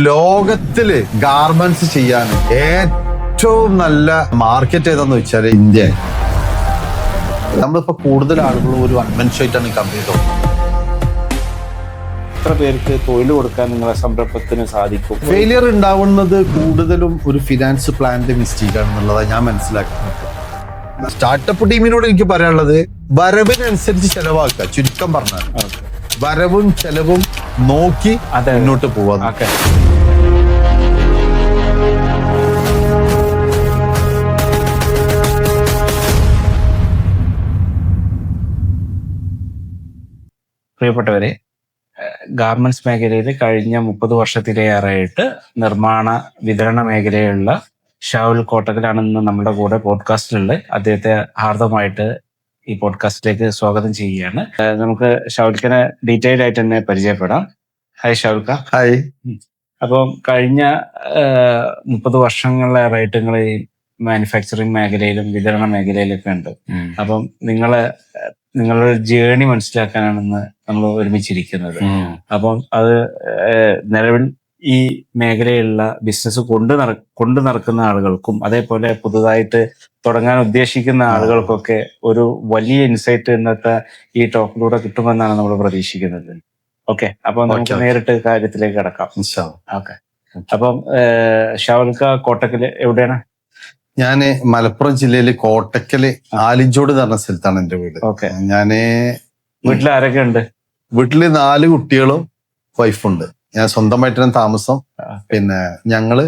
ലോകത്തില് ഗാർമെന്റ്സ് ചെയ്യാൻ ഏറ്റവും നല്ല മാർക്കറ്റ് ഏതാന്ന് വെച്ചാൽ ഇന്ത്യ. നമ്മളിപ്പോ കൂടുതൽ ആളുകൾ ഒരു അൺമെൻഷനായിട്ടാണ് കമ്പനി തുടങ്ങുന്നത്. എത്ര പേർക്ക് തൊഴിൽ കൊടുക്കാൻ നിങ്ങളെ സംരംഭത്തിന് സാധിക്കും? ഫെയിലിയർ ഉണ്ടാവുന്നത് കൂടുതലും ഒരു ഫിനാൻസ് പ്ലാനിന്റെ മിസ്റ്റേക്ക് ആണെന്നുള്ളതാണ് ഞാൻ മനസ്സിലാക്കുന്നത്. സ്റ്റാർട്ടപ്പ് ടീമിനോട് എനിക്ക് പറയാനുള്ളത് വരവിനനുസരിച്ച് ചെലവാക്കുക. ചുരുക്കം പറഞ്ഞാൽ വരവും ചെലവും നോക്കി മുന്നോട്ട് പോവാം. പ്രിയപ്പെട്ടവരെ, ഗാർമെന്റ്സ് മേഖലയിൽ കഴിഞ്ഞ 30 വർഷത്തിലേറെയായിട്ട് നിർമ്മാണ വിതരണ മേഖലയിലുള്ള ഷാവുൽ കോട്ടക്കലാണ് ഇന്ന് നമ്മുടെ കൂടെ പോഡ്കാസ്റ്റിലുള്ളത്. അദ്ദേഹത്തെ ഹാർദമായിട്ട് ഈ പോഡ്കാസ്റ്റിലേക്ക് സ്വാഗതം ചെയ്യുകയാണ്. നമുക്ക് ഷാവുൽക്കനെ ഡീറ്റെയിൽ ആയിട്ട് തന്നെ പരിചയപ്പെടാം. ഹായ് ഷാവുൽക്ക. ഹായ്. അപ്പം കഴിഞ്ഞ 30 വർഷങ്ങളിലേറെയായിട്ട് നിങ്ങൾ ഈ മാനുഫാക്ചറിങ് മേഖലയിലും വിതരണ മേഖലയിലൊക്കെ ഉണ്ട്. അപ്പം നിങ്ങളുടെ ജേണി മനസ്സിലാക്കാനാണെന്ന് നമ്മൾ ഒരുമിച്ചിരിക്കുന്നത്. അപ്പം അത് നിലവിൽ ഈ മേഖലയിലുള്ള ബിസിനസ് കൊണ്ടു നടക്കുന്ന ആളുകൾക്കും അതേപോലെ പുതുതായിട്ട് തുടങ്ങാൻ ഉദ്ദേശിക്കുന്ന ആളുകൾക്കൊക്കെ ഒരു വലിയ ഇൻസൈറ്റ് ഇന്നത്തെ ഈ ടോക്കിലൂടെ കിട്ടുമെന്നാണ് നമ്മൾ പ്രതീക്ഷിക്കുന്നത്. ഓക്കെ, അപ്പൊ നമുക്ക് നേരിട്ട് കാര്യത്തിലേക്ക് കടക്കാം. ഓക്കെ, അപ്പം ഷാവുൽക്ക കോട്ടക്കല് എവിടെയാണ്? ഞാന് മലപ്പുറം ജില്ലയില് കോട്ടക്കല് ആലിഞ്ചോട് എന്ന് പറഞ്ഞ സ്ഥലത്താണ് എന്റെ വീട്. ഓക്കെ, വീട്ടിൽ ആരൊക്കെ ഉണ്ട്? വീട്ടില് 4 കുട്ടികളും വൈഫുണ്ട്. ഞാൻ സ്വന്തമായിട്ടാണ് താമസം. പിന്നെ ഞങ്ങള്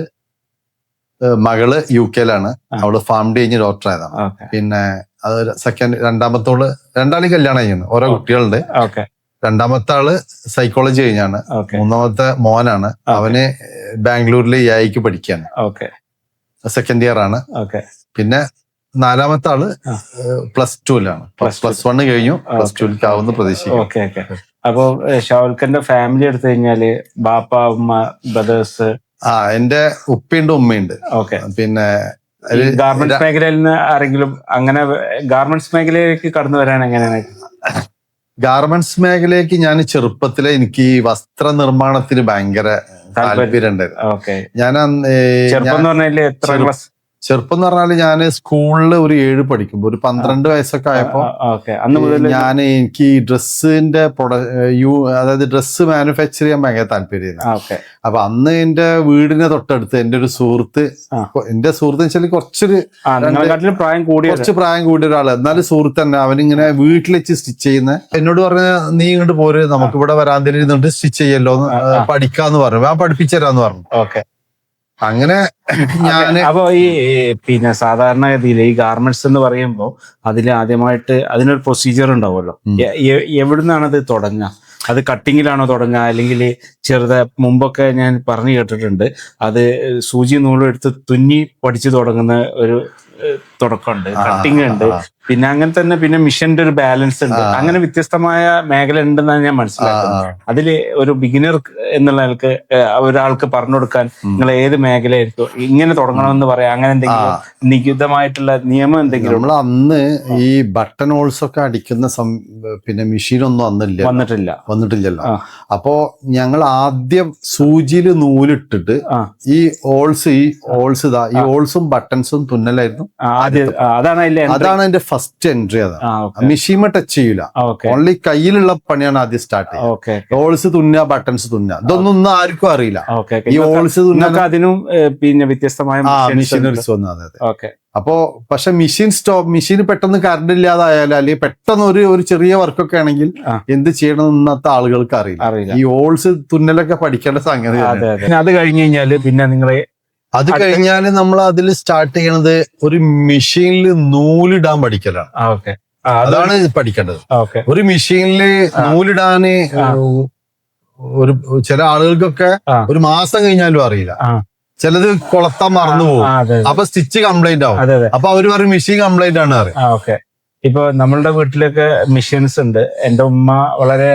മകള് UK-ലാണ്. അവള് ഫാമിലി കഴിഞ്ഞ് ഡോക്ടർ ആയതാണ്. പിന്നെ അത് രണ്ടാമത്തോള് രണ്ടാളി കല്യാണം ചെയ്യുന്നു. ഓരോ കുട്ടികളുണ്ട്. രണ്ടാമത്തെ ആള് സൈക്കോളജി കഴിഞ്ഞാണ്. മൂന്നാമത്തെ മോനാണ്. അവന് ബാംഗ്ലൂരിൽ EIക്ക് പഠിക്കാണ്. സെക്കൻഡ് ഇയർ ആണ്. പിന്നെ 4-മത്തെ ആള് +2-ലാണ്. +1 കഴിഞ്ഞു. +2 ആവുന്ന പ്രതീക്ഷിക്കും. അപ്പൊ ഷാവുൽക്കന്റെ ഫാമിലി എടുത്തു കഴിഞ്ഞാല് ബാപ്പ, ഉമ്മ, ബ്രദേഴ്സ്? എന്റെ ഉപ്പയുണ്ട്, ഉമ്മയുണ്ട്. പിന്നെ ഗാർമെന്റ്സ് മേഖലയിൽ നിന്ന് ആരെങ്കിലും അങ്ങനെ ഗാർമെന്റ്സ് മേഖലയിലേക്ക് കടന്നു വരാൻ എങ്ങനെയാണ്? ഗാർമെന്റ്സ് മേഖലയ്ക്ക് ഞാൻ ചെറുപ്പത്തിലെ എനിക്ക് ഈ വസ്ത്ര നിർമ്മാണത്തിന് ഭയങ്കര താല്പര്യം ഉണ്ടായിരുന്നു. ചെറുപ്പം എന്ന് പറഞ്ഞാല് ഞാന് സ്കൂളില് ഒരു 7 പഠിക്കുമ്പോ ഒരു 12 വയസ്സൊക്കെ ആയപ്പോ എനിക്ക് ഈ ഡ്രസ്സിന്റെ അതായത് ഡ്രസ്സ് മാനുഫാക്ചർ ചെയ്യാൻ ഭയങ്കര താല്പര്യമായിരുന്നു. അപ്പൊ അന്ന് എന്റെ വീടിനെ തൊട്ടടുത്ത് എന്റെ ഒരു സുഹൃത്ത്, എന്റെ സുഹൃത്ത് വെച്ചാൽ കുറച്ച് പ്രായം കൂടിയ ഒരാള്, എന്നാലും സുഹൃത്ത് തന്നെ. അവനിങ്ങനെ വീട്ടിൽ വെച്ച് സ്റ്റിച്ച് ചെയ്യുന്ന എന്നോട് പറഞ്ഞ നീ ഇങ്ങോട്ട് പോര്, നമുക്ക് ഇവിടെ വരാന്തിരുന്നുണ്ട് സ്റ്റിച്ച് ചെയ്യല്ലോ, പഠിക്കാന്ന് പറഞ്ഞു. ഞാൻ പഠിപ്പിച്ചു തരാന്ന് പറഞ്ഞു. അങ്ങനെ അപ്പൊ ഈ പിന്നെ സാധാരണഗതിയിൽ ഈ ഗാർമെന്റ്സ് എന്ന് പറയുമ്പോൾ അതിൽ ആദ്യമായിട്ട് അതിനൊരു പ്രൊസീജിയർ ഉണ്ടാവുമല്ലോ. എവിടുന്നാണ് അത് തുടങ്ങുക? അത് കട്ടിങ്ങിലാണോ തുടങ്ങുക, അല്ലെങ്കിൽ മുമ്പൊക്കെ ഞാൻ പറഞ്ഞു കേട്ടിട്ടുണ്ട് അത് സൂചി നൂലും എടുത്ത് തുന്നി പഠിച്ചു തുടങ്ങുന്ന ഒരു തുടക്കമുണ്ട്, കട്ടിങ് ഉണ്ട്, പിന്നെ അങ്ങനെ തന്നെ പിന്നെ മിഷന്റെ ഒരു ബാലൻസ് ഉണ്ട്. അങ്ങനെ വ്യത്യസ്തമായ മേഖല ഉണ്ടെന്നാണ് ഞാൻ മനസ്സിലാക്കുന്നത്. അതില് ഒരു ബിഗിനർ എന്നുള്ള ഒരാൾക്ക് പറഞ്ഞു കൊടുക്കാൻ നിങ്ങൾ ഏത് മേഖലയായിരിക്കും ഇങ്ങനെ തുടങ്ങണമെന്ന് പറയാം? അങ്ങനെ എന്തെങ്കിലും നികുതമായിട്ടുള്ള നിയമം എന്തെങ്കിലും? നമ്മൾ അന്ന് ഈ ബട്ടൺ ഹോൾസ് ഒക്കെ അടിക്കുന്ന പിന്നെ മെഷീനൊന്നും വന്നിട്ടില്ലല്ലോ. അപ്പോ ഞങ്ങൾ ആദ്യം സൂചിയിൽ നൂലിട്ടിട്ട് ഈ ഹോൾസും ബട്ടൺസും തുന്നലായിരുന്നു. അതാണ് അതിന്റെ ഫസ്റ്റ് എൻട്രി. അതാണ് മെഷീൻ ടച്ച് ചെയ്യൂല, ഓൺലി കയ്യിലുള്ള പണിയാണ് ആദ്യം സ്റ്റാർട്ട് ചെയ്യുക. ഹോൾസ് തുന്നുക, ബട്ടൺസ് തുന്നുക, ഇതൊന്നും ആർക്കും അറിയില്ല. ഈ ഹോൾസ് തുന്നാൻ അതിനും പിന്നെ വ്യത്യസ്തമായ അപ്പോ പക്ഷെ മെഷീൻ പെട്ടെന്ന് കറണ്ട് ഇല്ലാതായാലും അല്ലെങ്കിൽ പെട്ടെന്ന് ഒരു ചെറിയ വർക്കൊക്കെ ആണെങ്കിൽ എന്ത് ചെയ്യണം ഇന്നത്തെ ആളുകൾക്ക് അറിയില്ല. ഈ ഹോൾസ് തുന്നലൊക്കെ പഠിക്കേണ്ട സംഗതി. അത് കഴിഞ്ഞ് കഴിഞ്ഞാല് പിന്നെ കഴിഞ്ഞാല് നമ്മൾ അതിൽ സ്റ്റാർട്ട് ചെയ്യണത് ഒരു മെഷീനിൽ നൂലിടാൻ പഠിക്കലാണ്. അതാണ് പഠിക്കേണ്ടത്. ഒരു മെഷീനില് നൂലിടാന് ചില ആളുകൾക്കൊക്കെ ഒരു മാസം കഴിഞ്ഞാലും അറിയില്ല. ചിലത് കൊളത്താൻ മറന്നു പോകും. അപ്പൊ സ്റ്റിച്ച് കംപ്ലൈന്റ് ആവും. അപ്പൊ അവര് പറയും മെഷീൻ കംപ്ലൈന്റ് ആണ് അറിയാം. ഇപ്പൊ നമ്മളുടെ വീട്ടിലൊക്കെ മെഷീൻസ് ഉണ്ട്. എന്റെ ഉമ്മ വളരെ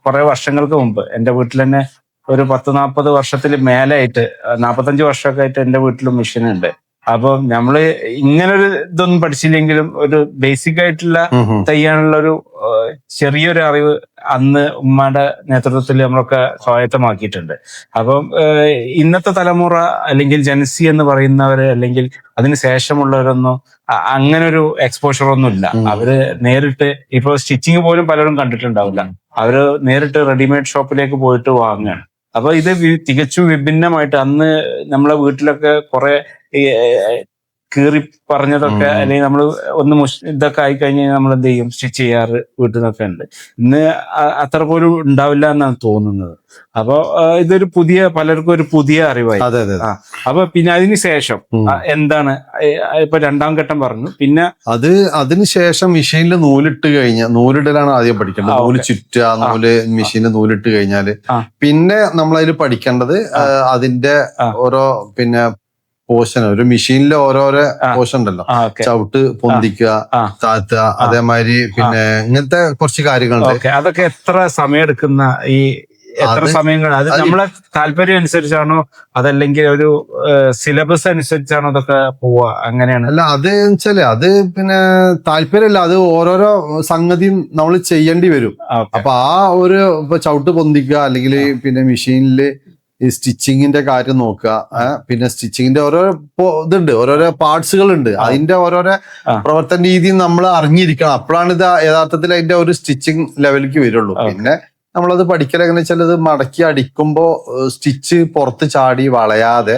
കുറെ വർഷങ്ങൾക്ക് മുമ്പ് എന്റെ വീട്ടിൽ തന്നെ ഒരു 10-40 വർഷത്തിൽ മേലായിട്ട് 45 വർഷമൊക്കെ ആയിട്ട് എന്റെ വീട്ടിലും മെഷീൻ ഉണ്ട്. അപ്പൊ നമ്മള് ഇങ്ങനൊരു ഇതൊന്നും പഠിച്ചില്ലെങ്കിലും ഒരു ബേസിക് ആയിട്ടുള്ള തയ്യാനുള്ള ഒരു ചെറിയൊരു അറിവ് അന്ന് ഉമ്മയുടെ നേതൃത്വത്തിൽ നമ്മളൊക്കെ സ്വായത്തമാക്കിയിട്ടുണ്ട്. അപ്പം ഇന്നത്തെ തലമുറ അല്ലെങ്കിൽ ജൻസി എന്ന് പറയുന്നവര് അല്ലെങ്കിൽ അതിന് ശേഷമുള്ളവരൊന്നും അങ്ങനെ ഒരു എക്സ്പോഷർ ഒന്നും ഇല്ല. അവര് നേരിട്ട് ഇപ്പൊ സ്റ്റിച്ചിങ് പോലും പലരും കണ്ടിട്ടുണ്ടാവില്ല. അവര് നേരിട്ട് റെഡിമെയ്ഡ് ഷോപ്പിലേക്ക് പോയിട്ട് വാങ്ങുകയാണ്. അപ്പൊ ഇത് തികച്ചും വിഭിന്നമായിട്ട് അന്ന് നമ്മളെ വീട്ടിലൊക്കെ കുറെ കീറി പറഞ്ഞതൊക്കെ അല്ലെങ്കിൽ നമ്മൾ ഒന്ന് ഇതൊക്കെ ആയി കഴിഞ്ഞാൽ നമ്മൾ എന്ത് ചെയ്യും, സ്റ്റിച്ച് ചെയ്യാറ് വീട്ടിൽ നിന്നൊക്കെ ഉണ്ട്. ഇന്ന് അത്ര പോലും ഉണ്ടാവില്ല എന്നാണ് തോന്നുന്നത്. അപ്പൊ ഇതൊരു പലർക്കും ഒരു പുതിയ അറിവായി. അപ്പൊ പിന്നെ അതിന് ശേഷം എന്താണ് ഇപ്പൊ രണ്ടാം ഘട്ടം പറഞ്ഞു, പിന്നെ അതിനുശേഷം മെഷീനിൽ നൂലിടലാണ് ആദ്യം പഠിക്കേണ്ടത്. നൂല് ചുറ്റുക, മെഷീനിൽ നൂലിട്ട് കഴിഞ്ഞാല് പിന്നെ നമ്മളതിൽ പഠിക്കേണ്ടത് അതിന്റെ ഓരോ പോർഷൻ, ഒരു മെഷീനിലെ ഓരോരോ പോർഷൻ ഉണ്ടല്ലോ, ചവിട്ട് പൊന്തിക്കുക, താത്തുക, അതേമാതിരി ഇങ്ങനത്തെ കുറച്ച് കാര്യങ്ങളുണ്ട്. അതൊക്കെ എത്ര സമയം എടുക്കുന്ന എത്ര സമയങ്ങൾ അത് നമ്മളെ താല്പര്യം അനുസരിച്ചാണോ അതല്ലെങ്കിൽ ഒരു സിലബസ് അനുസരിച്ചാണോ അതൊക്കെ പോവുക, അങ്ങനെയാണ്? അല്ല, അത് വെച്ചാല് അത് താല്പര്യമല്ല, അത് ഓരോരോ സംഗതിയും നമ്മൾ ചെയ്യേണ്ടി വരും. അപ്പൊ ഒരു ഇപ്പൊ ചവിട്ട് പൊന്തിക്കുക അല്ലെങ്കിൽ മെഷീനില് ഈ സ്റ്റിച്ചിങ്ങിന്റെ കാര്യം നോക്കുക. സ്റ്റിച്ചിങ്ങിന്റെ ഓരോരോ പാർട്സുകൾ ഉണ്ട്, അതിന്റെ ഓരോരോ പ്രവർത്തന രീതി നമ്മൾ അറിഞ്ഞിരിക്കണം. അപ്പോഴാണ് ഇത് യഥാർത്ഥത്തിൽ അതിന്റെ ഒരു സ്റ്റിച്ചിങ് ലെവലിലേക്ക് വരുള്ളൂ. പിന്നെ നമ്മളത് പഠിക്കൽ എങ്ങനെ വെച്ചാൽ ഇത് മടക്കി അടിക്കുമ്പോ സ്റ്റിച്ച് പുറത്ത് ചാടി വളയാതെ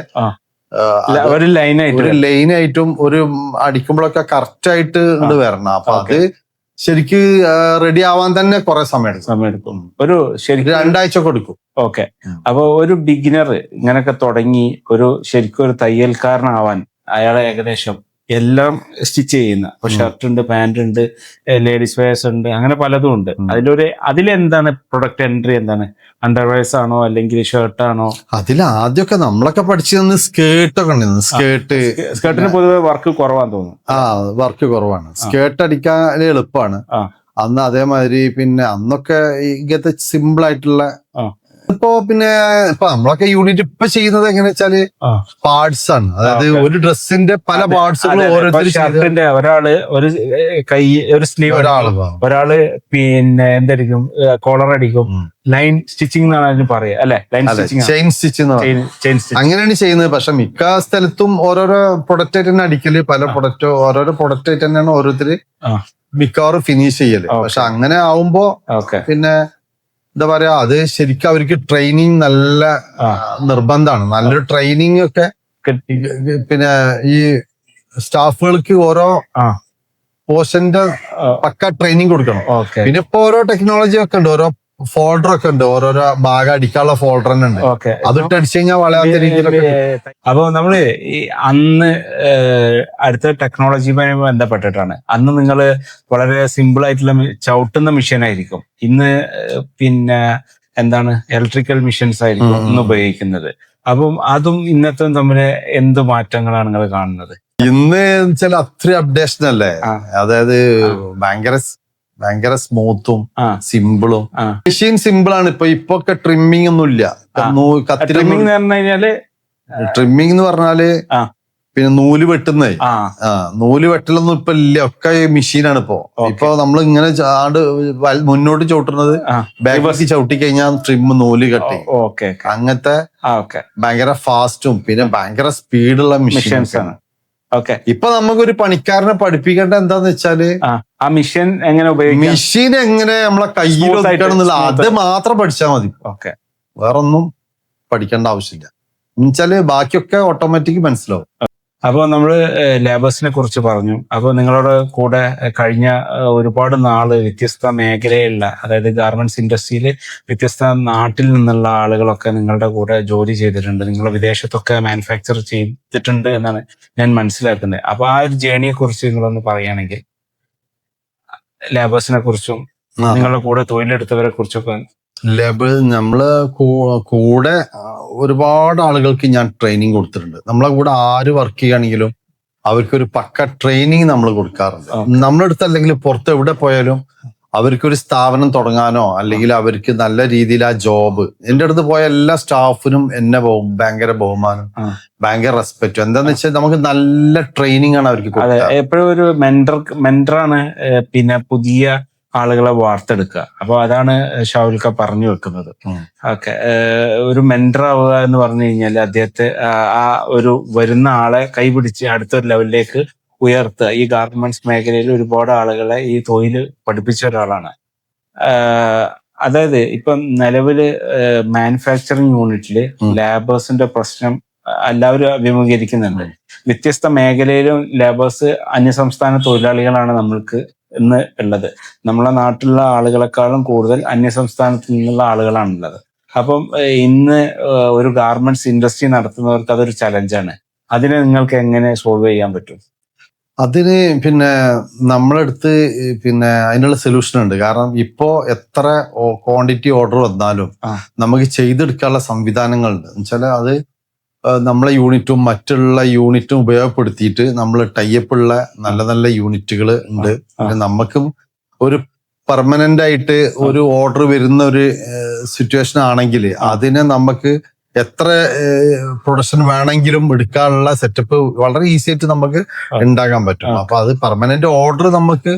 ഒരു ലൈനായിട്ടും ഒരു അടിക്കുമ്പോഴൊക്കെ കറക്റ്റ് ആയിട്ട് വരണം. അപ്പൊ അത് ശരിക്ക് റെഡി ആവാൻ തന്നെ കുറെ സമയം എടുക്കും. ഒരു ശരിക്കും 2 ആഴ്ച കൊടുക്കും. ഓക്കെ. അപ്പൊ ഒരു ബിഗിനർ ഇങ്ങനൊക്കെ തുടങ്ങി ശരിക്കും ഒരു തയ്യൽക്കാരനാവാൻ അയാളെ ഏകദേശം എല്ലാം സ്റ്റിച്ച് ചെയ്യുന്ന, ഇപ്പൊ ഷർട്ട് ഉണ്ട്, പാന്റ് ഉണ്ട്, ലേഡീസ് വെയർസ് ഉണ്ട്, അങ്ങനെ പലതും ഉണ്ട്. അതിലെന്താണ് പ്രൊഡക്റ്റ് എൻട്രി, എന്താണ് അണ്ടർവെയർസ് ആണോ അല്ലെങ്കിൽ ഷർട്ടാണോ? ആദ്യമൊക്കെ നമ്മളൊക്കെ പഠിച്ചു സ്കേർട്ടൊക്കെ ഉണ്ടായിരുന്നു. സ്കേർട്ടിന് പൊതുവെ വർക്ക് കുറവാന്ന് തോന്നുന്നു. വർക്ക് കുറവാണ്. സ്കേർട്ട് അടിക്കാൻ എളുപ്പമാണ് അന്ന്. അതേമാതിരി അന്നൊക്കെ ഇങ്ങനത്തെ സിമ്പിൾ ആയിട്ടുള്ള ഇപ്പൊ നമ്മളൊക്കെ യൂണിറ്റ് ഇപ്പൊ ചെയ്യുന്നത് എങ്ങനെ വെച്ചാല് പാർട്സ് ആണ്. അതായത് ഒരു ഡ്രസ്സിന്റെ പല പാർട്സുകളും ഷർട്ടിന്റെ ഒരാള് ഒരു കൈ, ഒരു സ്ലീവ്, ഒരാള് എന്തായിരിക്കും കോളർ അടിക്കും, ലൈൻ സ്റ്റിച്ചിങ് എന്നാണ് അതിന് പറയുക അല്ലെ? ചെയിൻ സ്റ്റിച്ചിങ് അങ്ങനെയാണ് ചെയ്യുന്നത്. പക്ഷെ മിക്ക സ്ഥലത്തും ഓരോരോ പ്രൊഡക്റ്റ് ആയിട്ട് തന്നെ അടിക്കല്, ഓരോരോ പ്രൊഡക്റ്റ് ആയിട്ട് തന്നെയാണ് ഓരോരുത്തര് മിക്കവാറും ഫിനിഷ് ചെയ്യല്. പക്ഷെ അങ്ങനെ ആവുമ്പോ എന്താ പറയാ, അത് ശരിക്കും അവർക്ക് ട്രെയിനിങ് നല്ല നിർബന്ധമാണ്. നല്ലൊരു ട്രെയിനിങ് ഒക്കെ ഈ സ്റ്റാഫുകൾക്ക് ഓരോ പോർഷന്റെ പക്ക ട്രെയിനിങ് കൊടുക്കണം. പിന്നെ ഇപ്പൊ ഓരോ ടെക്നോളജി ഒക്കെ ഉണ്ട്, ഓരോ ഫോൾഡർ ഒക്കെ ഉണ്ട്, ഓരോരോ ഭാഗം അടിക്കാനുള്ള ഫോൾഡർ തന്നെ ഉണ്ട്. അതിട്ട് അടിച്ചു കഴിഞ്ഞാൽ വളയാത്ത രീതിയിലൊക്കെ. അപ്പൊ നമ്മള് അന്ന് അടുത്ത ടെക്നോളജിയുമായി ബന്ധപ്പെട്ടിട്ടാണ്. അന്ന് നിങ്ങൾ വളരെ സിമ്പിൾ ആയിട്ടുള്ള ചവിട്ടുന്ന മെഷീൻ ആയിരിക്കും, ഇന്ന് ഇലക്ട്രിക്കൽ മെഷീൻസ് ആയിരിക്കും ഇന്ന് ഉപയോഗിക്കുന്നത്. അപ്പം അതും ഇന്നത്തെ തമ്മിൽ എന്ത് മാറ്റങ്ങളാണ് നിങ്ങൾ കാണുന്നത്? ഇന്ന് വെച്ചാൽ അത്രയും അപ്ഡേഷൻ അല്ലേ, അതായത് ഭയങ്കര സ്മൂത്തും സിമ്പിളും. മെഷീൻ സിമ്പിൾ ആണ്. ഇപ്പൊ ട്രിമ്മിങ് ഒന്നും ഇല്ല. ട്രിമ്മിങ് എന്ന് പറഞ്ഞാല് നൂല് വെട്ടുന്നേ, നൂല് വെട്ടലൊന്നും ഇപ്പൊ ഇല്ല, ഒക്കെ മെഷീനാണ് ഇപ്പൊ നമ്മൾ ഇങ്ങനെ മുന്നോട്ട് ചവിട്ടുന്നത് ബാക്കിലേക്ക് ചവിട്ടി കഴിഞ്ഞാൽ ട്രിം നൂല് കട്ടി. അങ്ങനത്തെ ഭയങ്കര ഫാസ്റ്റും ഭയങ്കര സ്പീഡുള്ള മെഷീൻസ് ആണ്. ഇപ്പൊ നമുക്കൊരു പണിക്കാരനെ പഠിപ്പിക്കേണ്ട എന്താന്ന് വെച്ചാല് ആ മെഷീൻ എങ്ങനെ ഉപയോഗിക്കാം, മെഷീൻ എങ്ങനെ നമ്മളെ കയ്യിൽ ഒതുക്കണം, അത് മാത്രം പഠിച്ചാൽ മതി. വേറൊന്നും പഠിക്കേണ്ട ആവശ്യമില്ല. എന്നുവെച്ചാല് ബാക്കിയൊക്കെ ഓട്ടോമാറ്റിക് മനസ്സിലാവും. അപ്പോൾ നമ്മള് ലേബേഴ്സിനെ കുറിച്ച് പറഞ്ഞു. അപ്പോൾ നിങ്ങളോട് കൂടെ കഴിഞ്ഞ ഒരുപാട് നാള് വ്യത്യസ്ത മേഖലയിലുള്ള, അതായത് ഗാർമെന്റ്സ് ഇൻഡസ്ട്രിയിൽ വ്യത്യസ്ത നാട്ടിൽ നിന്നുള്ള ആളുകളൊക്കെ നിങ്ങളുടെ കൂടെ ജോലി ചെയ്തിട്ടുണ്ട്. നിങ്ങൾ വിദേശത്തൊക്കെ മാനുഫാക്ചർ ചെയ്തിട്ടുണ്ട് എന്നാണ് ഞാൻ മനസ്സിലാക്കുന്നത്. അപ്പൊ ആ ഒരു ജേണിയെ കുറിച്ച് നിങ്ങളൊന്ന് പറയുകയാണെങ്കിൽ, ലേബേഴ്സിനെ കുറിച്ചും നിങ്ങളുടെ കൂടെ തൊഴിലെടുത്തവരെ കുറിച്ചൊക്കെ. നമ്മള് കൂടെ ഒരുപാട് ആളുകൾക്ക് ഞാൻ ട്രെയിനിങ് കൊടുത്തിട്ടുണ്ട്. നമ്മളെ കൂടെ ആര് വർക്ക് ചെയ്യുകയാണെങ്കിലും അവർക്കൊരു പക്ക ട്രെയിനിങ് നമ്മൾ കൊടുക്കാറുണ്ട്. നമ്മുടെ അടുത്ത് അല്ലെങ്കിൽ പുറത്ത് എവിടെ പോയാലും അവർക്കൊരു സ്ഥാപനം തുടങ്ങാനോ അല്ലെങ്കിൽ അവർക്ക് നല്ല രീതിയിൽ ആ ജോബ്, എന്റെ അടുത്ത് പോയ എല്ലാ സ്റ്റാഫിനും എന്നെ ഭയങ്കര ബഹുമാനം, ഭയങ്കര റെസ്പെക്ട്. എന്താന്ന് വെച്ചാൽ നമുക്ക് നല്ല ട്രെയിനിങ് ആണ് അവർക്ക് കൊടുക്കുക. എപ്പോഴും ഒരു മെന്ററാണ് പിന്നെ പുതിയ ആളുകളെ വാർത്തെടുക്കുക. അപ്പൊ അതാണ് ഷാവുൽക്ക പറഞ്ഞു വെക്കുന്നത്. ഓക്കെ, ഒരു മെന്റർ ആവുക എന്ന് പറഞ്ഞു കഴിഞ്ഞാൽ അദ്ദേഹത്തെ ആ ഒരു വരുന്ന ആളെ കൈപിടിച്ച് അടുത്തൊരു ലെവലിലേക്ക് ഉയർത്തുക. ഈ ഗാർമെന്റ്സ് മേഖലയിൽ ഒരുപാട് ആളുകളെ ഈ തൊഴിൽ പഠിപ്പിച്ച ഒരാളാണ്. അതായത് ഇപ്പം നിലവില് മാനുഫാക്ചറിങ് യൂണിറ്റില് ലേബേഴ്സിന്റെ പ്രശ്നം എല്ലാവരും അഭിമുഖീകരിക്കുന്നുണ്ട്. വ്യത്യസ്ത മേഖലയിലും ലേബേഴ്സ് അന്യസംസ്ഥാന തൊഴിലാളികളാണ് നമ്മൾക്ക് ഇന്ന് ഉള്ളത്. നമ്മളെ നാട്ടിലുള്ള ആളുകളെക്കാളും കൂടുതൽ അന്യസംസ്ഥാനത്തിൽ നിന്നുള്ള ആളുകളാണുള്ളത്. അപ്പം ഇന്ന് ഒരു ഗാർമെന്റ്സ് ഇൻഡസ്ട്രി നടത്തുന്നവർക്ക് അതൊരു ചലഞ്ചാണ്. അതിനെ നിങ്ങൾക്ക് എങ്ങനെ സോൾവ് ചെയ്യാൻ പറ്റും? അതിന് പിന്നെ നമ്മളടുത്ത് പിന്നെ അതിനുള്ള സൊല്യൂഷൻ ഉണ്ട്. കാരണം ഇപ്പോ എത്ര ക്വാണ്ടിറ്റി ഓർഡർ വന്നാലും നമുക്ക് ചെയ്തെടുക്കാനുള്ള സംവിധാനങ്ങളുണ്ട്. എന്നുവെച്ചാൽ അത് നമ്മളെ യൂണിറ്റും മറ്റുള്ള യൂണിറ്റും ഉപയോഗപ്പെടുത്തിയിട്ട് നമ്മൾ ടൈപ്പ് ഉള്ള നല്ല നല്ല യൂണിറ്റുകൾ ഉണ്ട്. നമുക്കും ഒരു പെർമനന്റ് ആയിട്ട് ഒരു ഓർഡർ വരുന്ന ഒരു സിറ്റുവേഷൻ ആണെങ്കിൽ അതിനെ നമുക്ക് എത്ര പ്രൊഡക്ഷൻ വേണമെങ്കിലും എടുക്കാനുള്ള സെറ്റപ്പ് വളരെ ഈസി ആയിട്ട് നമുക്ക് ഉണ്ടാക്കാൻ പറ്റും. അപ്പൊ അത് പെർമനന്റ് ഓർഡർ നമുക്ക്